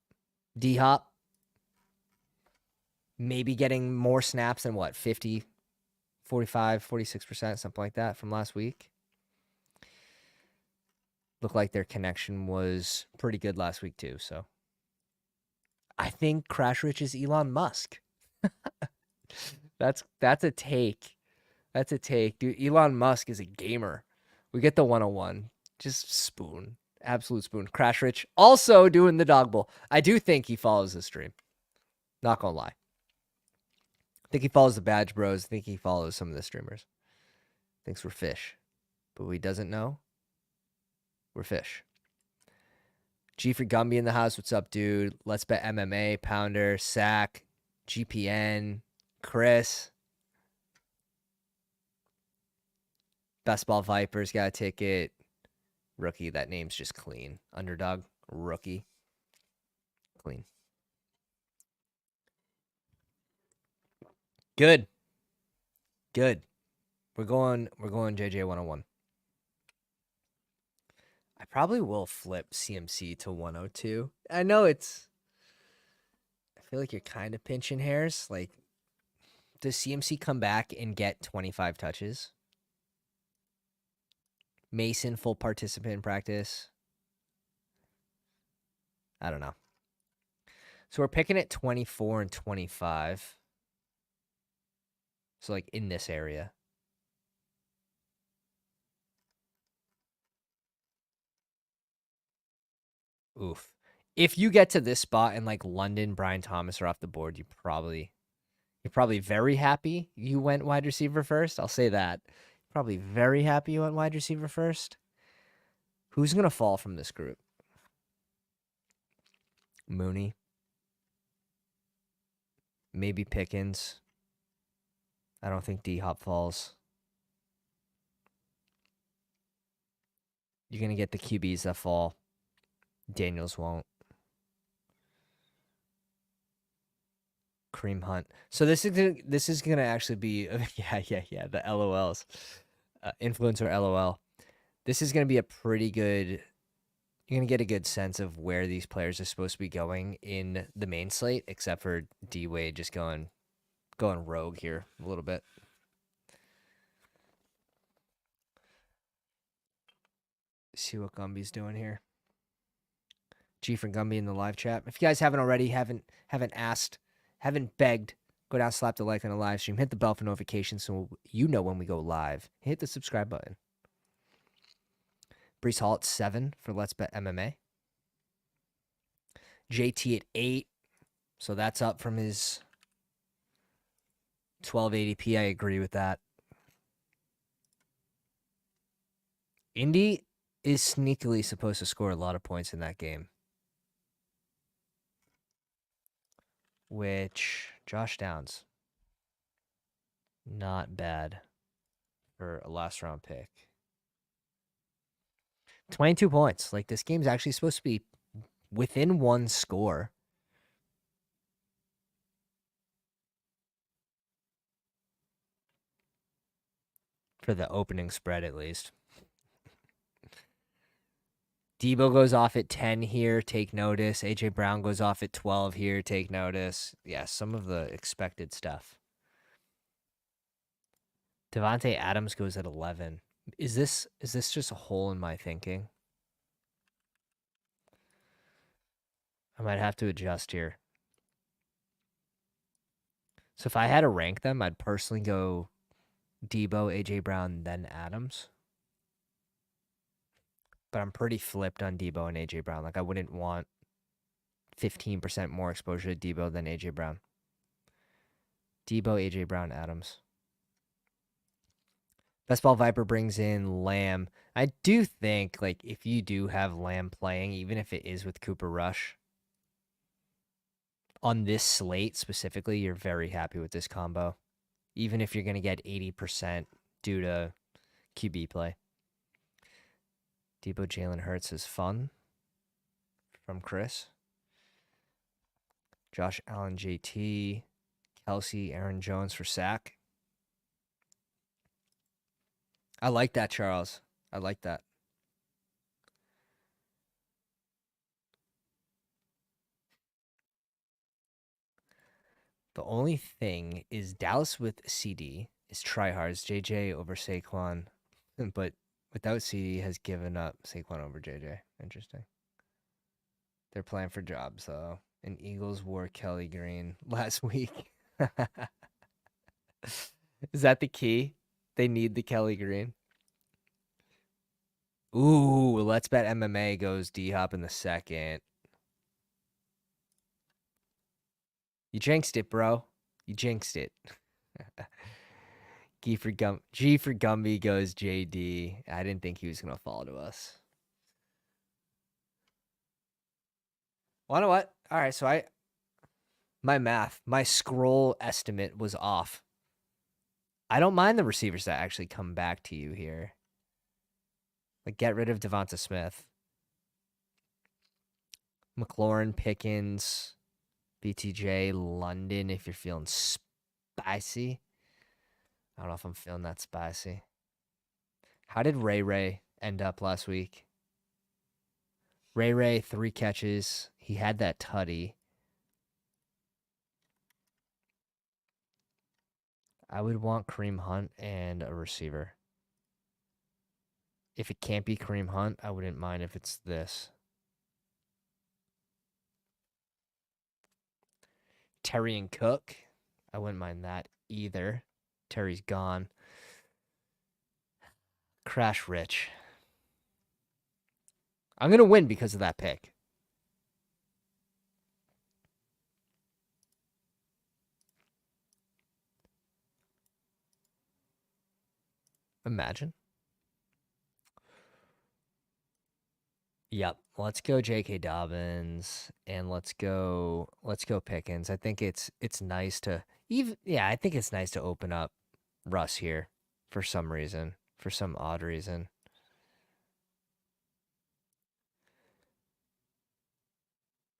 D-Hop, maybe getting more snaps than what? 50, 45, 46%, something like that from last week. Looked like their connection was pretty good last week too, so. I think Crash Rich is Elon Musk. That's a take. Dude, Elon Musk is a gamer. We get the 101. Just spoon. Absolute spoon. Crash Rich also doing the dog bowl. I do think he follows the stream. Not gonna lie. I think he follows the Badge Bros. I think he follows some of the streamers. Thinks we're fish. But what he doesn't know, we're fish. G for Gumby in the house. What's up, dude? Let's Bet MMA, Pounder, Sack, GPN, Chris. Bestball Vipers got a ticket. Rookie, that name's just clean. Underdog, rookie. Clean. Good. Good. We're going JJ 101. I probably will flip CMC to 102. I know I feel like you're kind of pinching hairs. Like, does CMC come back and get 25 touches? Mason, full participant in practice. I don't know. So we're picking at 24 and 25. So, like, in this area. Oof. If you get to this spot and, like, London, Brian Thomas are off the board, you're probably very happy you went wide receiver first. I'll say that. Probably very happy you went wide receiver first. Who's going to fall from this group? Mooney. Maybe Pickens. I don't think D-Hop falls. You're going to get the QBs that fall. Daniels won't. Kareem Hunt. So this is gonna actually be the LOLs, influencer LOL. This is gonna be a pretty good. You're gonna get a good sense of where these players are supposed to be going in the main slate, except for D Wade just going rogue here a little bit. See what Gumby's doing here. G for Gumby in the live chat. If you guys haven't already, haven't asked, haven't begged, go down, slap the like on the live stream, hit the bell for notifications so you know when we go live. Hit the subscribe button. Brees Hall at 7 for Let's Bet MMA. JT at 8. So that's up from his 1280p. I agree with that. Indy is sneakily supposed to score a lot of points in that game. Which, Josh Downs, not bad for a last round pick. 22 points. Like, this game's actually supposed to be within one score. For the opening spread, at least. Debo goes off at 10 here, take notice. A.J. Brown goes off at 12 here, take notice. Yeah, some of the expected stuff. Devontae Adams goes at 11. Is this just a hole in my thinking? I might have to adjust here. So if I had to rank them, I'd personally go Debo, A.J. Brown, then Adams. But I'm pretty flipped on Debo and A.J. Brown. Like, I wouldn't want 15% more exposure to Debo than A.J. Brown. Debo, A.J. Brown, Adams. Bestball Viper brings in Lamb. I do think, like, if you do have Lamb playing, even if it is with Cooper Rush, on this slate specifically, you're very happy with this combo. Even if you're going to get 80% due to QB play. Debo Jalen Hurts is fun. From Chris. Josh Allen JT. Kelsey, Aaron Jones for sack. I like that, Charles. I like that. The only thing is Dallas with CD is tryhards. JJ over Saquon, but without CD has given up Saquon over JJ. Interesting. They're playing for jobs, though. And Eagles wore Kelly Green last week. Is that the key? They need the Kelly Green. Ooh, let's bet MMA goes D-Hop in the second. You jinxed it, bro. You jinxed it. G for Gumby goes JD. I didn't think he was going to fall to us. Well, you know what? All right, so my scroll estimate was off. I don't mind the receivers that actually come back to you here. Like, get rid of Devonta Smith. McLaurin, Pickens, BTJ, London if you're feeling spicy. I don't know if I'm feeling that spicy. How did Ray end up last week? Ray, 3 catches. He had that tutty. I would want Kareem Hunt and a receiver. If it can't be Kareem Hunt, I wouldn't mind if it's this. Terry and Cook. I wouldn't mind that either. Terry's gone. Crash Rich. I'm going to win because of that pick. Imagine. Yep. Let's go J.K. Dobbins and let's go Pickens. I think it's nice to I think it's nice to open up Russ here for some reason, for some odd reason.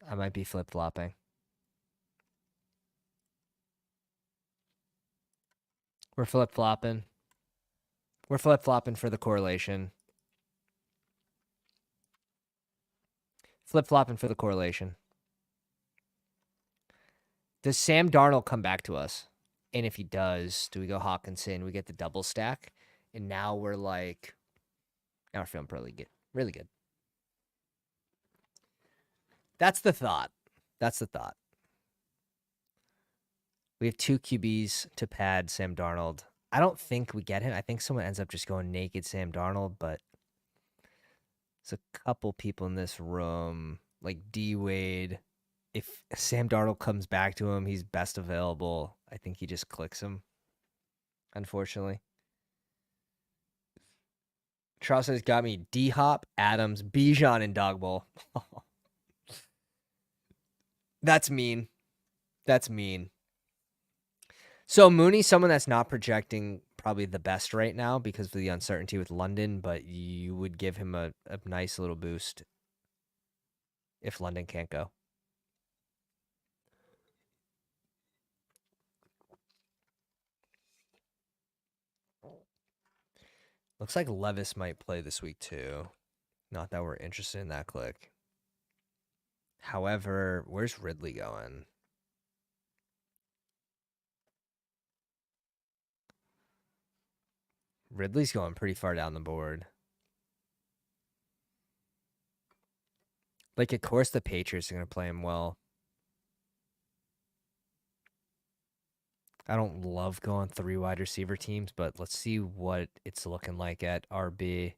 I might be flip-flopping. We're flip-flopping. We're flip-flopping for the correlation. Flip-flopping for the correlation. Does Sam Darnold come back to us? And if he does, do we go Hawkinson? We get the double stack. And now we're like, now we're feeling really good. Really good. That's the thought. That's the thought. We have 2 QBs to pad Sam Darnold. I don't think we get him. I think someone ends up just going naked Sam Darnold, but there's a couple people in this room, like D-Wade. If Sam Darnold comes back to him, he's best available. I think he just clicks him, unfortunately. Charles has got me D-Hop, Adams, Bijan, and Dog Bowl. That's mean. That's mean. So Mooney, someone that's not projecting probably the best right now because of the uncertainty with London, but you would give him a nice little boost if London can't go. Looks like Levis might play this week too. Not that we're interested in that click. However, where's Ridley going? Ridley's going pretty far down the board. Like, of course the Patriots are going to play him well. I don't love going 3 wide receiver teams, but let's see what it's looking like at RB.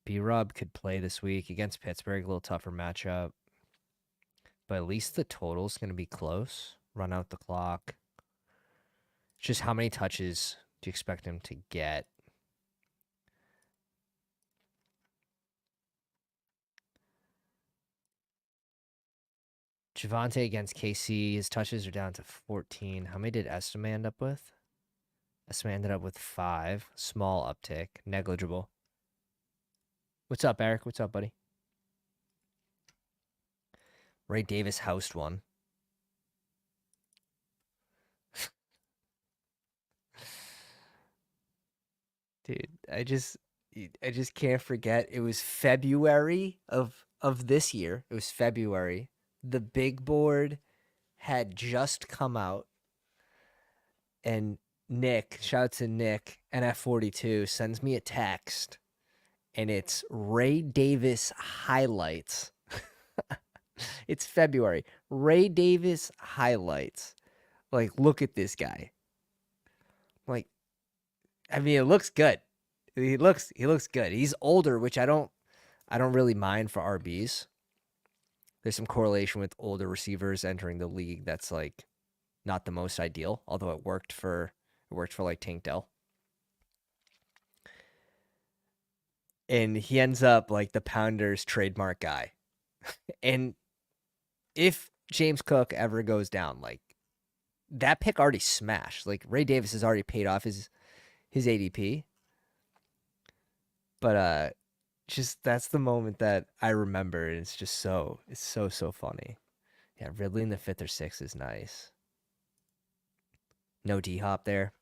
B-Rob could play this week against Pittsburgh, a little tougher matchup. But at least the total's going to be close. Run out the clock. It's just how many touches do you expect him to get? Javonte against KC, his touches are down to 14. How many did Estime end up with? Estime ended up with 5. Small uptick. Negligible. What's up, Eric? What's up, buddy? Ray Davis housed one. Dude, I just can't forget. It was February of this year. It was February. The big board had just come out, and Nick, shout out to Nick, NF42, sends me a text, and it's Ray Davis highlights. It's February. Ray Davis highlights. Like, look at this guy. Like, I mean, it looks good. he looks good. He's older, which I don't really mind for RBs. There's some correlation with older receivers entering the league that's like not the most ideal, although it worked for like Tank Dell. And he ends up like the Pounders trademark guy. And if James Cook ever goes down, like that pick already smashed. Like Ray Davis has already paid off his ADP. But just that's the moment that I remember, and it's so funny. Yeah, Ridley in the fifth or sixth is nice. No D Hop there.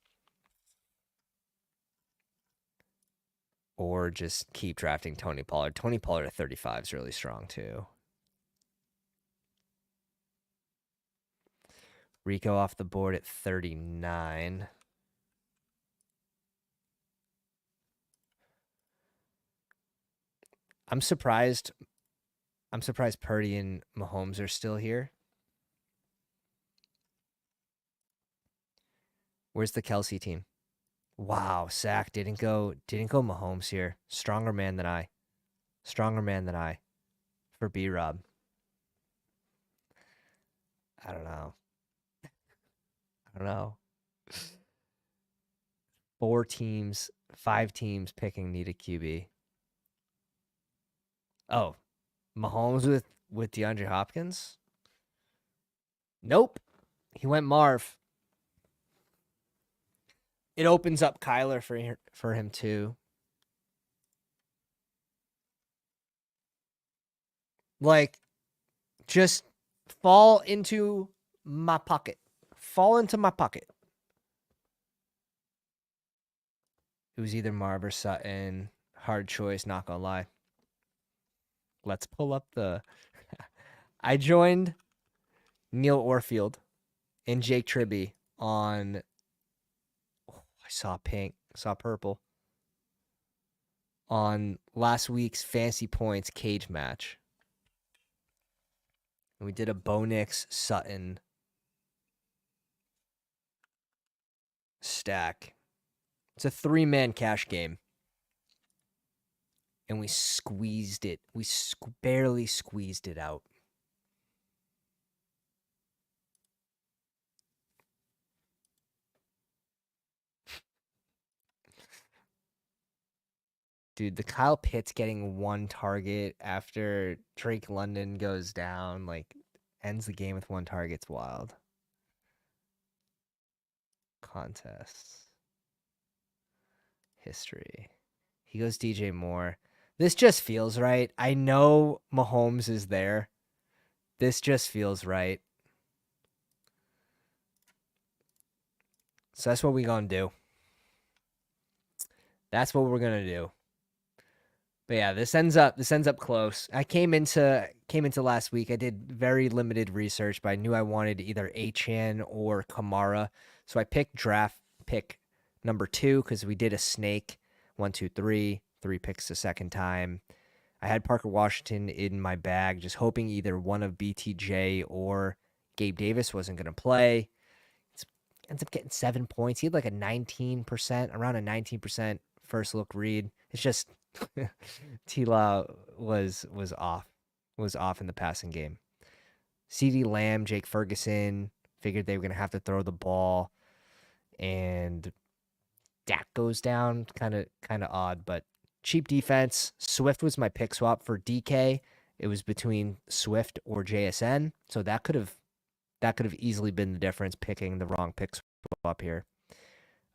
Or just keep drafting Tony Pollard. Tony Pollard at 35 is really strong too. Rico off the board at 39. I'm surprised. I'm surprised Purdy and Mahomes are still here. Where's the Kelsey team? Wow, Sack didn't go Mahomes here. Stronger man than I. Stronger man than I for B Rob. I don't know. I don't know. Four teams, five teams picking need a QB. Oh, Mahomes with DeAndre Hopkins? Nope. He went Marv. It opens up Kyler for him too. Like, just fall into my pocket. Fall into my pocket. It was either Marv or Sutton. Hard choice, not gonna lie. Let's pull up the. I joined Neil Orfield and Jake Tribby on. Oh, I saw pink, saw purple on last week's Fancy Points cage match. And we did a Bo Nix Sutton stack. It's a 3-man cash game. And we squeezed it. We barely squeezed it out. Dude, the Kyle Pitts getting one target after Drake London goes down, like, ends the game with one target's wild. Contests. History. He goes DJ Moore. This just feels right. I know Mahomes is there. This just feels right. So that's what we gonna do. That's what we're gonna do. But yeah, this ends up close. I came into last week. I did very limited research, but I knew I wanted either Achan or Kamara. So I picked draft pick number 2 because we did a snake 1, 2, 3, 3 picks the second time. I had Parker Washington in my bag, just hoping either one of BTJ or Gabe Davis wasn't going to play. Ends up getting 7 points. He had like a 19%, around a 19% first look read. It's just T-Law was off in the passing game. CeeDee Lamb, Jake Ferguson, figured they were going to have to throw the ball, and Dak goes down. Kind of odd, but cheap defense. Swift was my pick swap for DK. It was between Swift or JSN, so that could have easily been the difference, picking the wrong pick swap here.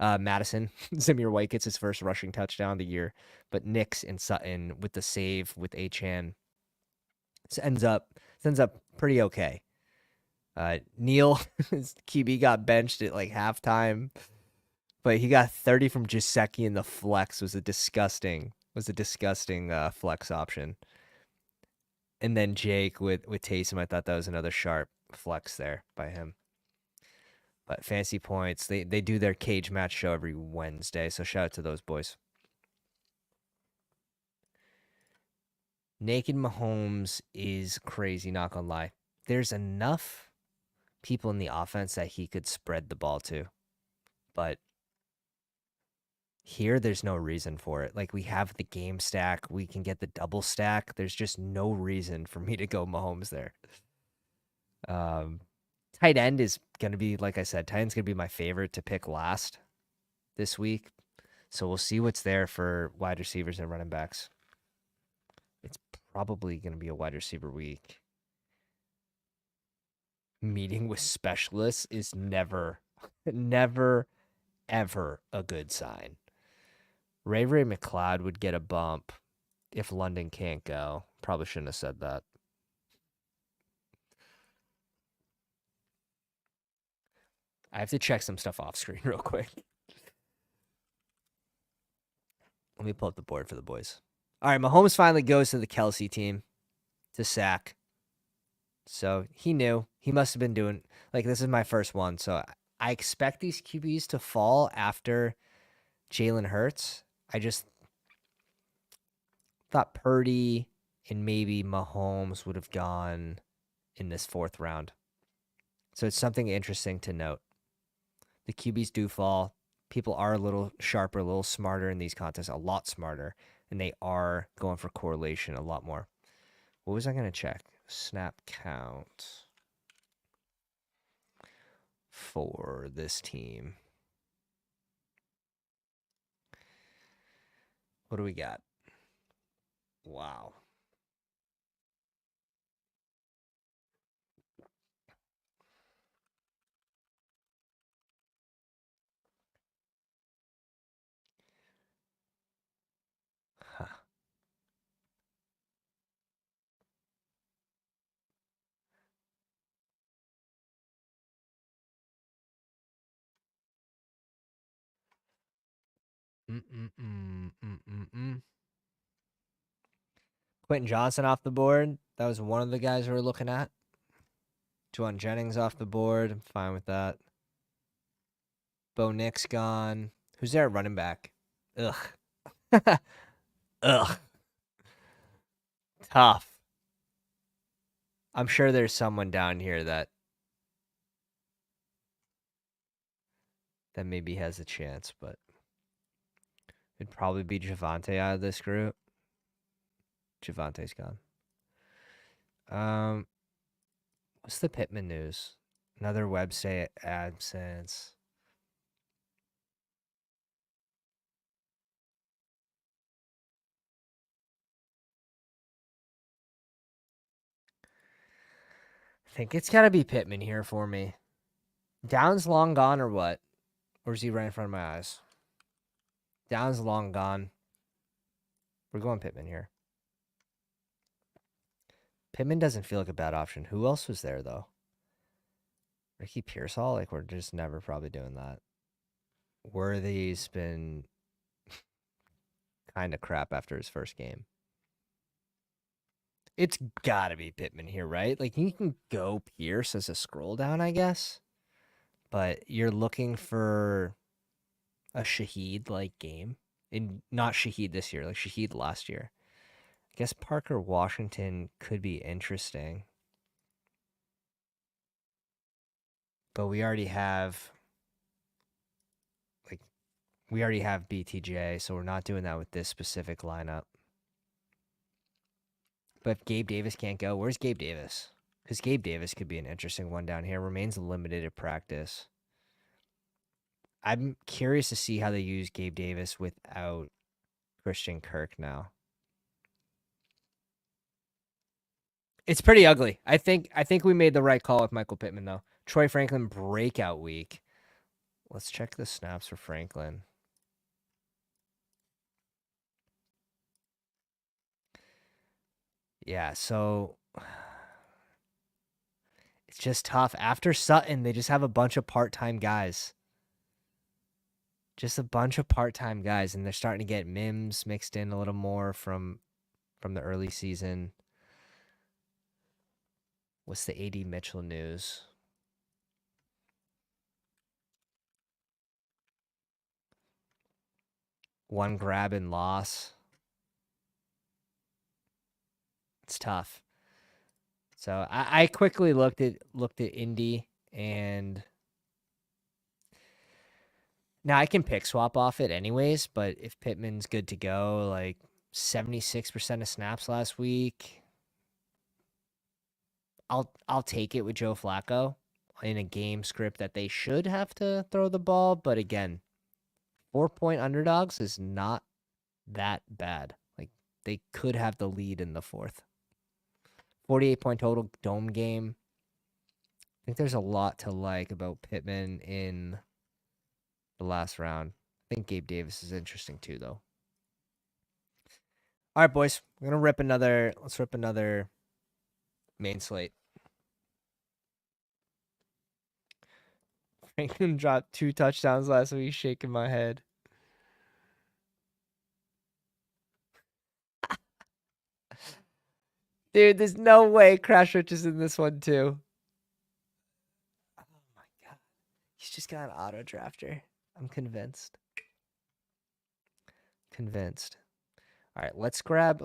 Madison, Zamir White gets his first rushing touchdown of the year, but Nix and Sutton with the save with Achan ends up pretty okay. Neil, his QB got benched at like halftime, but he got 30 from Jaceki, and the flex was a disgusting flex option. And then Jake with Taysom, I thought that was another sharp flex there by him. But Fancy Points, they do their cage match show every Wednesday, so shout out to those boys. Naked Mahomes is crazy, not gonna lie. There's enough people in the offense that he could spread the ball to. But Here, there's no reason for it. Like, we have the game stack. We can get the double stack. There's just no reason for me to go Mahomes there. Um, tight end is going to be, like I said, tight end's going to be my favorite to pick last this week. So we'll see what's there for wide receivers and running backs. It's probably going to be a wide receiver week. Meeting with specialists is never, never, ever a good sign. Ray McLeod would get a bump if London can't go. Probably shouldn't have said that. I have to check some stuff off screen real quick. Let me pull up the board for the boys. All right, Mahomes finally goes to the Kelsey team to sack. So he knew. He must have been doing, like, this is my first one. So I expect these QBs to fall after Jalen Hurts. I just thought Purdy and maybe Mahomes would have gone in this fourth round. So it's something interesting to note. The QBs do fall. People are a little sharper, a little smarter in these contests, a lot smarter, and they are going for correlation a lot more. What was I going to check? Snap count for this team. What do we got? Wow. Huh. Quentin Johnson off the board. That was one of the guys we were looking at. Juwan Jennings off the board. I'm fine with that. Bo Nix gone. Who's there at running back? Ugh. Ugh. Tough. I'm sure there's someone down here that maybe has a chance, but it'd probably be Javante out of this group. Javante's gone. What's the Pittman news? Another website absence. I think it's got to be Pittman here for me. Downs long gone or what? Or is he right in front of my eyes? Downs long gone. We're going Pittman here. Pittman doesn't feel like a bad option. Who else was there, though? Ricky Pearsall? Like, we're just never probably doing that. Worthy's been kind of crap after his first game. It's got to be Pittman here, right? Like, you can go Pierce as a scroll down, I guess. But you're looking for a Shaheed-like game. And not Shaheed this year, like Shaheed last year. I guess Parker Washington could be interesting. But we already have BTJ, so we're not doing that with this specific lineup. But if Gabe Davis can't go, where's Gabe Davis? Because Gabe Davis could be an interesting one down here. Remains limited at practice. I'm curious to see how they use Gabe Davis without Christian Kirk now. It's pretty ugly. I think we made the right call with Michael Pittman, though. Troy Franklin breakout week. Let's check the snaps for Franklin. Yeah, so it's just tough. After Sutton, they just have a bunch of part-time guys. Just a bunch of part-time guys, and they're starting to get Mims mixed in a little more from the early season. What's the AD Mitchell news? One grab and loss. It's tough. So I quickly looked at Indy, and Now I can pick swap off it anyways, but if Pittman's good to go, like 76% of snaps last week, I'll take it with Joe Flacco in a game script that they should have to throw the ball, but again, 4-point underdogs is not that bad. Like they could have the lead in the fourth. 48-point total dome game. I think there's a lot to like about Pittman in the last round. I think Gabe Davis is interesting too, though. All right, boys. We're gonna rip another. Let's rip another main slate. Franklin dropped 2 touchdowns last week. Shaking my head. Dude, there's no way Crash Rich is in this one too. Oh my god. He's just got an auto drafter. I'm convinced. Convinced. All right, let's grab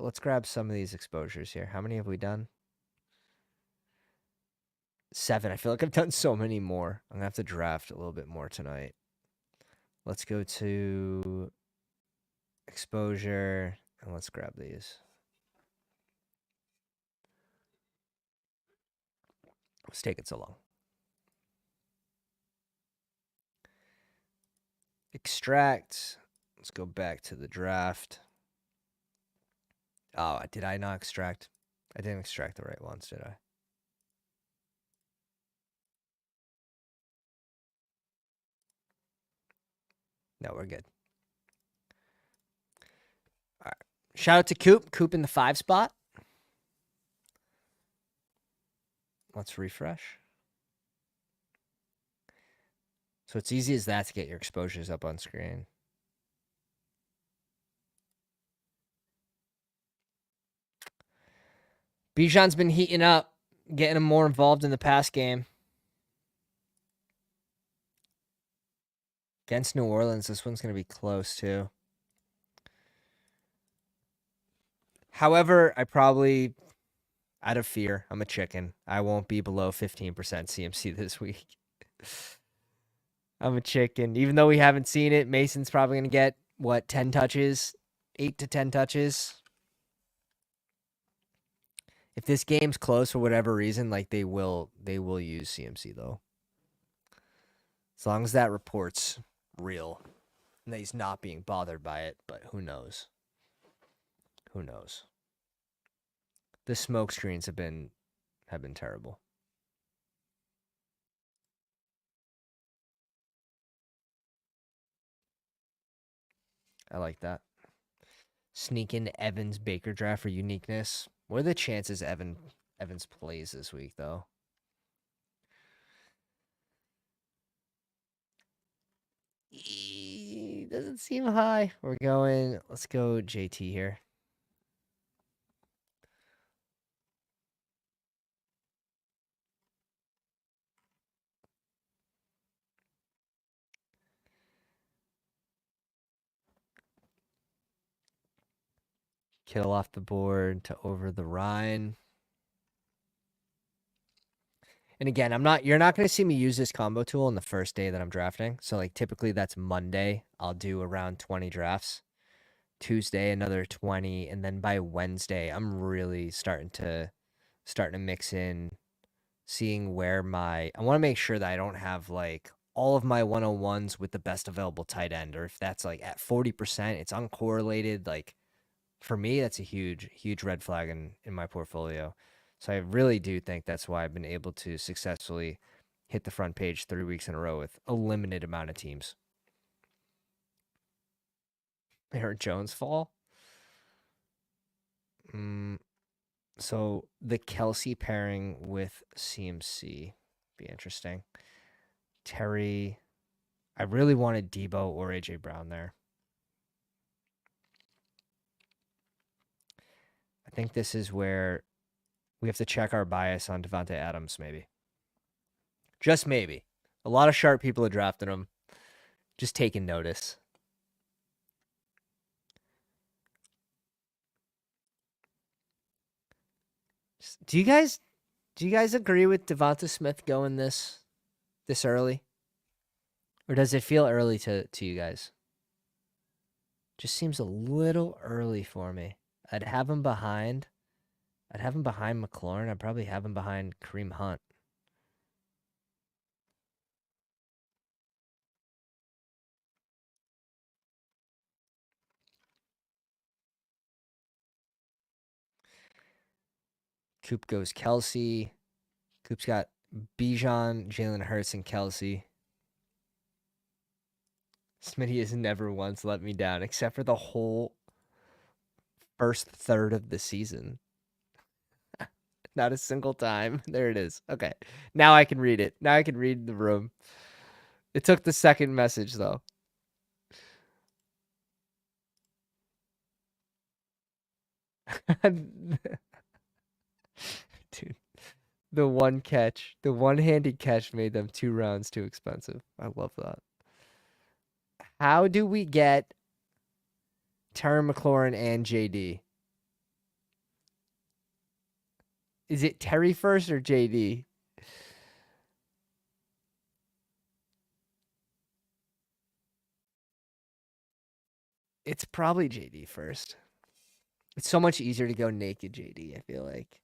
some of these exposures here. How many have we done? 7. I feel like I've done so many more. I'm gonna have to draft a little bit more tonight. Let's go to exposure and let's grab these. What's taking so long? Extract. Let's go back to the draft. Oh, did I not extract? I didn't extract the right ones, did I? No, we're good. All right. Shout out to Coop. Coop in the 5 spot. Let's refresh. So it's easy as that to get your exposures up on screen. Bijan's been heating up, getting him more involved in the pass game. Against New Orleans, this one's going to be close too. However, I probably, out of fear, I'm a chicken. I won't be below 15% CMC this week. I'm a chicken. Even though we haven't seen it, Mason's probably going to get, 10 touches? 8 to 10 touches? If this game's close for whatever reason, like they will use CMC though. As long as that report's real and that he's not being bothered by it, but who knows? Who knows? The smoke screens have been terrible. I like that. Sneak into Evans Baker draft for uniqueness. What are the chances Evans plays this week though? Doesn't seem high. Let's go JT here. Kittle off the board to over the Rhine. And again, you're not going to see me use this combo tool on the first day that I'm drafting. So like typically that's Monday. I'll do around 20 drafts. Tuesday another 20, and then by Wednesday I'm really starting to mix in, seeing where I want to make sure that I don't have like all of my 101s with the best available tight end, or if that's like at 40%, it's uncorrelated. Like for me, that's a huge red flag in my portfolio. So I really do think that's why I've been able to successfully hit the front page 3 weeks in a row with a limited amount of teams. Aaron Jones fall. So the Kelsey pairing with CMC be interesting. Terry, I really wanted Debo or AJ Brown there. I think this is where we have to check our bias on Devontae Adams, maybe. Just maybe. A lot of sharp people are drafting him. Just taking notice. Do you guys agree with Devonta Smith going this early? Or does it feel early to you guys? Just seems a little early for me. I'd have him behind. I'd have him behind McLaurin. I'd probably have him behind Kareem Hunt. Coop goes Kelsey. Coop's got Bijan, Jalen Hurts, and Kelsey. Smitty has never once let me down, except for the whole first third of the season. Not a single time. There it is. Okay. Now I can read it. Now I can read the room. It took the second message, though. Dude, the one catch, the one-handed catch made them 2 rounds too expensive. I love that. How do we get Terry McLaurin and JD? Is it Terry first or JD? It's probably JD first. It's so much easier to go naked JD, I feel like.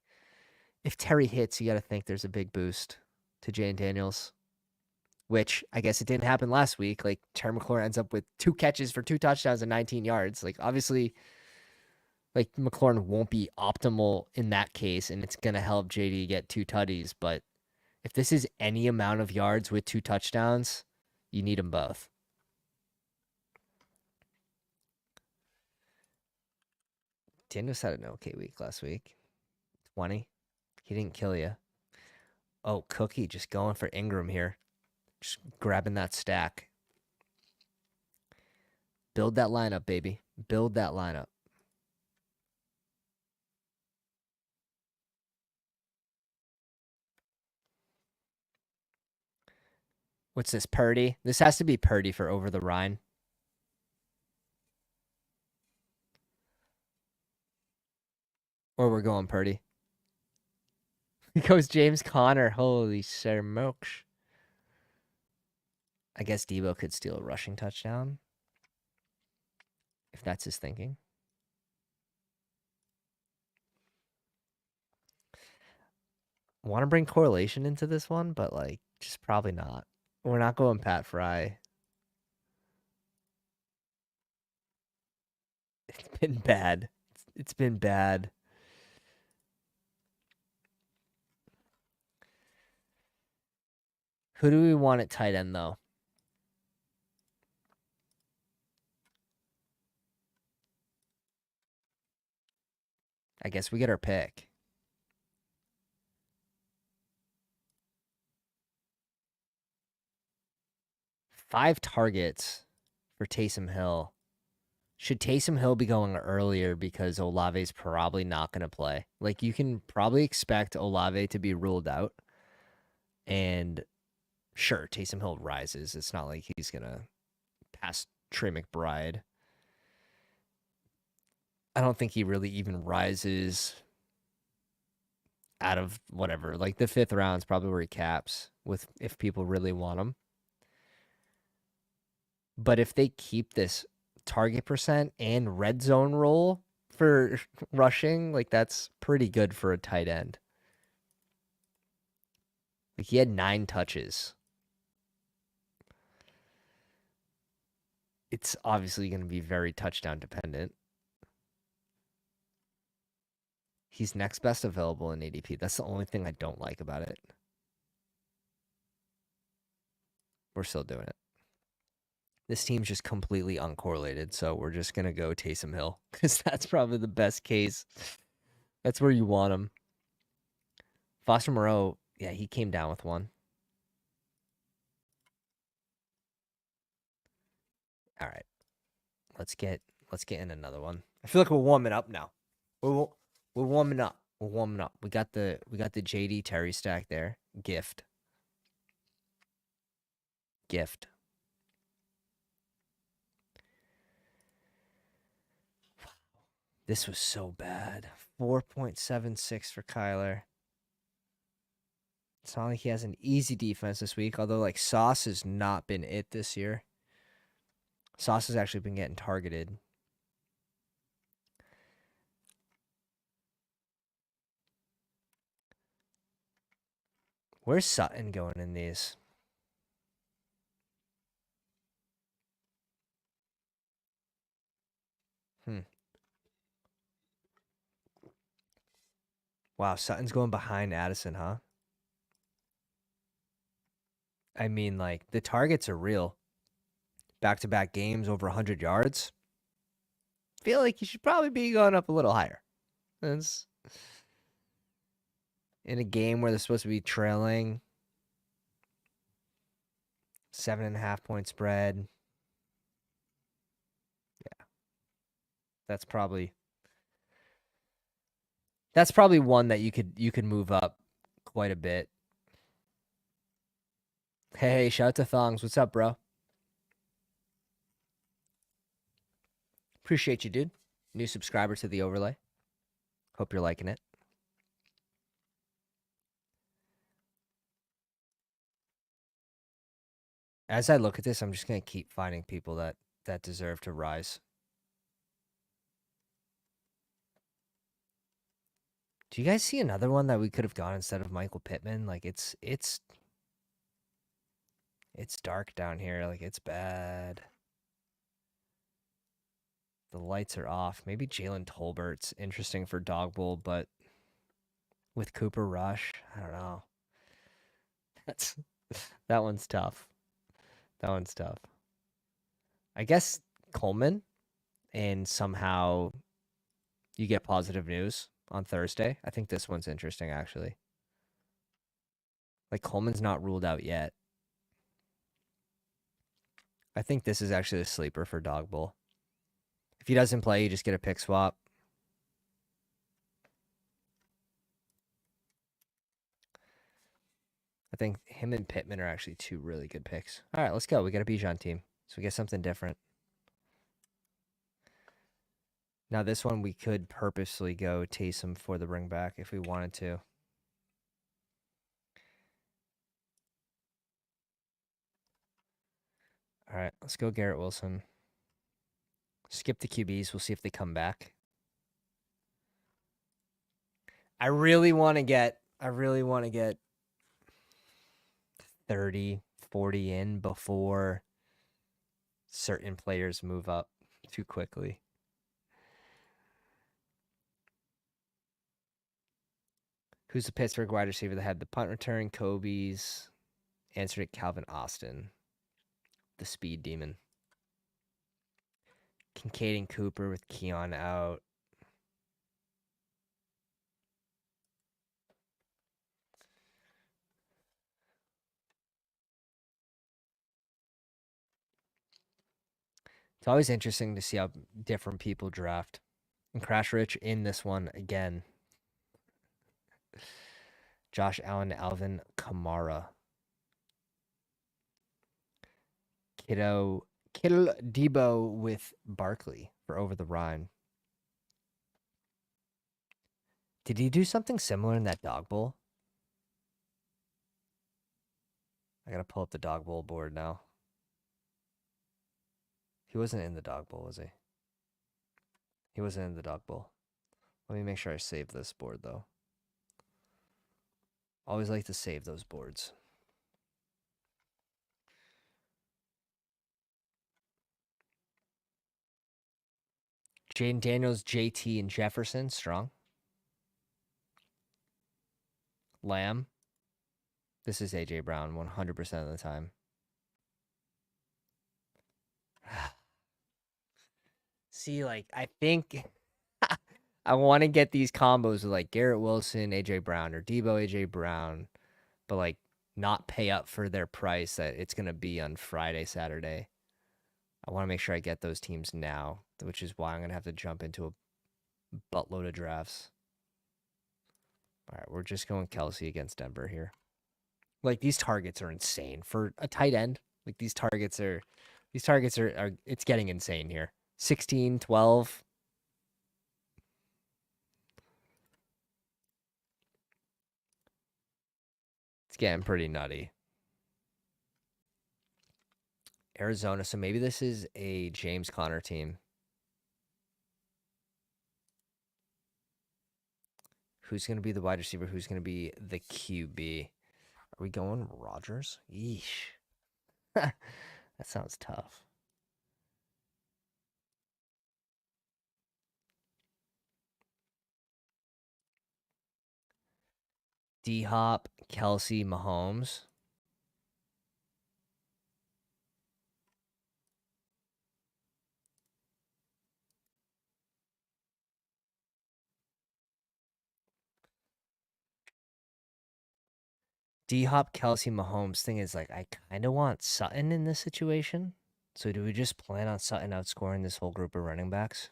If Terry hits, you got to think there's a big boost to Jane Daniels, which I guess it didn't happen last week. Like, Terry McLaurin ends up with 2 catches for 2 touchdowns and 19 yards. Like, obviously, like, McLaurin won't be optimal in that case, and it's going to help JD get 2 tutties. But if this is any amount of yards with 2 touchdowns, you need them both. Daniels had an okay week last week. 20. He didn't kill you. Oh, Cookie just going for Ingram here. Just grabbing that stack. Build that lineup, baby. Build that lineup. What's this, Purdy? This has to be Purdy for over the Rhine. Or we're going Purdy. He goes James Conner. Holy smokes. I guess Debo could steal a rushing touchdown. If that's his thinking. Want to bring correlation into this one, but like, just probably not. We're not going Pat Fry. It's been bad. It's been bad. Who do we want at tight end, though? I guess we get our pick. 5 targets for Taysom Hill. Should Taysom Hill be going earlier because Olave's probably not going to play? Like, you can probably expect Olave to be ruled out. And sure, Taysom Hill rises. It's not like he's going to pass Trey McBride. I don't think he really even rises out of whatever. Like, the 5th round is probably where he caps with if people really want him. But if they keep this target percent and red zone roll for rushing, like, that's pretty good for a tight end. Like, he had 9 touches. It's obviously going to be very touchdown dependent. He's next best available in ADP. That's the only thing I don't like about it. We're still doing it. This team's just completely uncorrelated, so we're just going to go Taysom Hill because that's probably the best case. That's where you want him. Foster Moreau, yeah, he came down with 1. All right. Let's get in another one. I feel like we're warming up now. We're warming up. We're warming up. We got the JD Terry stack there. Gift. This was so bad. 4.76 for Kyler. It's not like he has an easy defense this week, although like Sauce has not been it this year. Sauce has actually been getting targeted. Where's Sutton going in these? Wow, Sutton's going behind Addison, huh? I mean, like, the targets are real. Back-to-back games, over 100 yards. Feel like you should probably be going up a little higher. It's in a game where they're supposed to be trailing. 7.5 point spread. Yeah. That's probably one that you could move up quite a bit. Hey, shout out to Thongs. What's up, bro? Appreciate you, dude. New subscriber to the overlay. Hope you're liking it. As I look at this, I'm just gonna keep finding people that deserve to rise. Do you guys see another one that we could have gone instead of Michael Pittman? Like it's dark down here. Like it's bad. The lights are off. Maybe Jalen Tolbert's interesting for Dog Bowl, but with Cooper Rush, I don't know. That's that one's tough. That one's tough. I guess Coleman, and somehow you get positive news on Thursday. I think this one's interesting actually. Like Coleman's not ruled out yet. I think this is actually a sleeper for Dog Bowl. If he doesn't play, you just get a pick swap. I think him and Pittman are actually two really good picks. All right, let's go. We got a Bijan team, so we get something different. Now this one we could purposely go Taysom for the ring back if we wanted to. All right, let's go Garrett Wilson. Skip the QBs. We'll see if they come back. I really want to get 30, 40 in before certain players move up too quickly. Who's the Pittsburgh wide receiver that had the punt return? Kobe's answered it. Calvin Austin, the speed demon. Kincaid and Cooper with Keon out. It's always interesting to see how different people draft. And Crash Rich in this one again. Josh Allen, Alvin Kamara. Kittle Debo with Barkley for over the Rhine. Did he do something similar in that Dog Bowl? I gotta pull up the Dog Bowl board now. He wasn't in the Dog Bowl, was he? He wasn't in the Dog Bowl. Let me make sure I save this board, though. Always like to save those boards. Jaden Daniels, JT, and Jefferson, strong. Lamb. This is A.J. Brown 100% of the time. See, like, I think I want to get these combos with, like, Garrett Wilson, A.J. Brown, or Debo, A.J. Brown, but, like, not pay up for their price that it's going to be on Friday, Saturday. I want to make sure I get those teams now, which is why I'm going to have to jump into a buttload of drafts. All right, we're just going Kelsey against Denver here. Like, these targets are insane for a tight end. Like, these targets are it's getting insane here. 16, 12. getting pretty nutty. Arizona. So maybe this is a James Conner team. Who's going to be the wide receiver? Who's going to be the QB? Are we going Rodgers? Yeesh. That sounds tough. D-Hop, Kelsey, Mahomes. D-Hop, Kelsey, Mahomes. Thing is, like, I kind of want Sutton in this situation. So do we just plan on Sutton outscoring this whole group of running backs?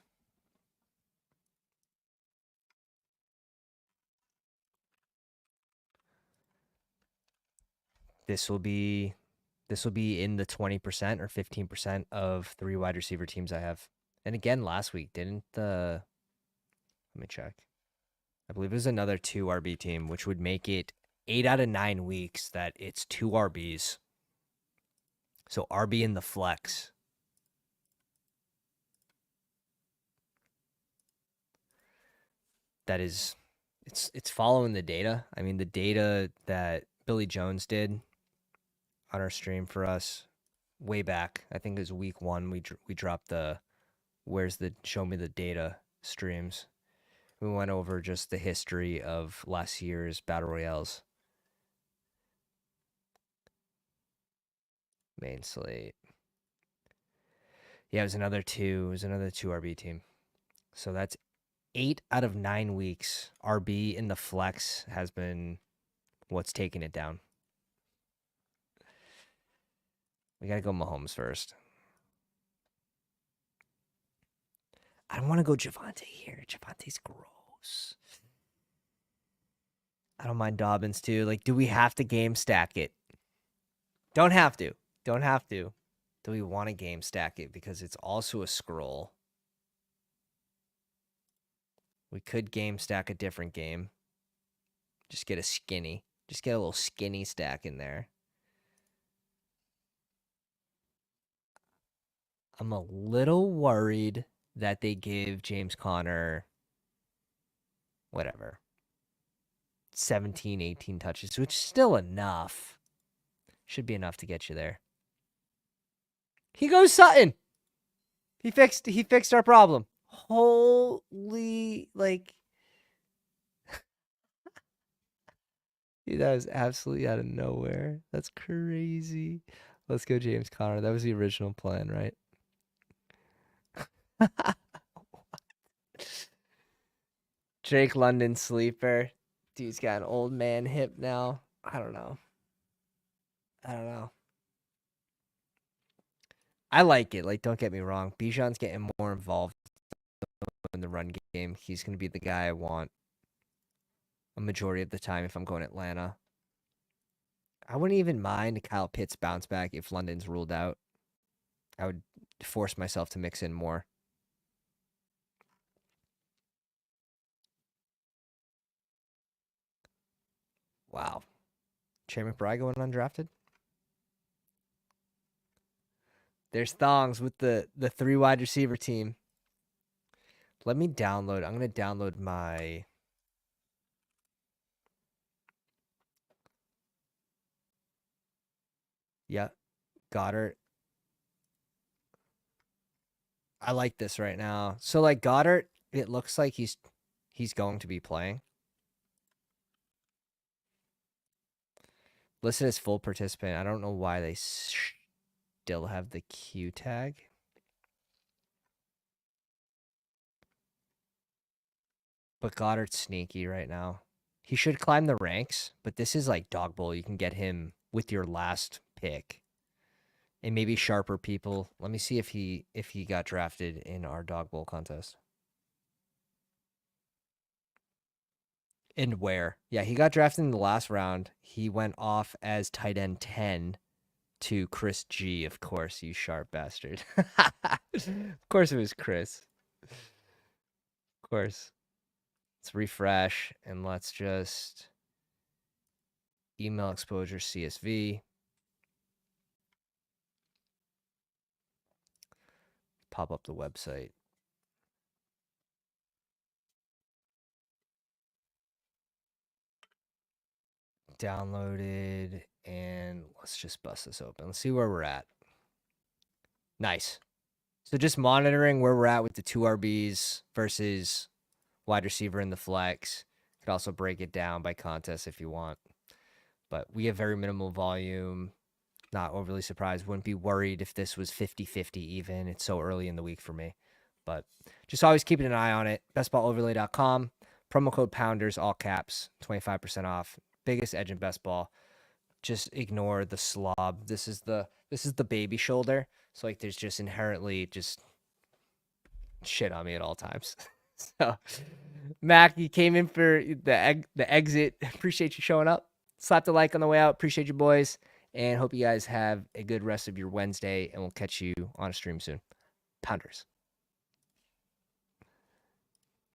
This will be in the 20% or 15% of 3 wide receiver teams I have. And again, last week, didn't the let me check. I believe it was another 2 RB team, which would make it 8 out of 9 weeks that it's 2 RBs. So RB in the flex. That is, it's following the data. I mean, the data that Billy Jones did on our stream for us way back. I think it was week 1. We dropped the where's the show me the data streams. We went over just the history of last year's battle royales. Main slate. Yeah, it was another 2. It was another 2 RB team. So that's 8 out of 9 weeks. RB in the flex has been what's taking it down. We got to go Mahomes first. I don't want to go Javonte here. Javante's gross. I don't mind Dobbins too. Like, do we have to game stack it? Don't have to. Don't have to. Do we want to game stack it? Because it's also a scroll. We could game stack a different game. Just get a skinny. Just get a little skinny stack in there. I'm a little worried that they give James Conner, whatever, 17, 18 touches, which is still enough. Should be enough to get you there. He goes Sutton. He fixed our problem. Holy, like, dude, that was absolutely out of nowhere. That's crazy. Let's go James Conner. That was the original plan, right? Drake London sleeper. Dude's got an old man hip now. I don't know. I like it. Like, don't get me wrong. Bijan's getting more involved in the run game. He's going to be the guy I want a majority of the time if I'm going Atlanta. I wouldn't even mind Kyle Pitts bounce back if London's ruled out. I would force myself to mix in more. Wow. Trey McBride going undrafted? There's thongs with the 3 wide receiver team. Let me download. I'm going to download my... Yeah, Goddard. I like this right now. So, like, Goddard, it looks like he's going to be playing. Listed as full participant. I don't know why they still have the Q tag. But Goddard's sneaky right now. He should climb the ranks, but this is like dog bowl. You can get him with your last pick. And maybe sharper people. Let me see if he got drafted in our dog bowl contest. And where? Yeah, he got drafted in the last round. He went off as tight end 10 to Chris G, of course, you sharp bastard. Of course it was Chris. Of course. Let's refresh and let's just email exposure CSV. Pop up the website. Downloaded, and let's just bust this open. Let's see where we're at. Nice. So just monitoring where we're at with the 2 RBs versus wide receiver in the flex. Could also break it down by contest if you want. But we have very minimal volume. Not overly surprised. Wouldn't be worried if this was 50-50 even. It's so early in the week for me. But just always keeping an eye on it. Bestballoverlay.com. Promo code Pounders, all caps, 25% off. Biggest edge in best ball. Just ignore the slob. This is the baby shoulder. So like there's just inherently just shit on me at all times. So Mac, you came in for the exit. Appreciate you showing up. Slap the like on the way out. Appreciate you boys. And hope you guys have a good rest of your Wednesday. And we'll catch you on a stream soon. Pounders.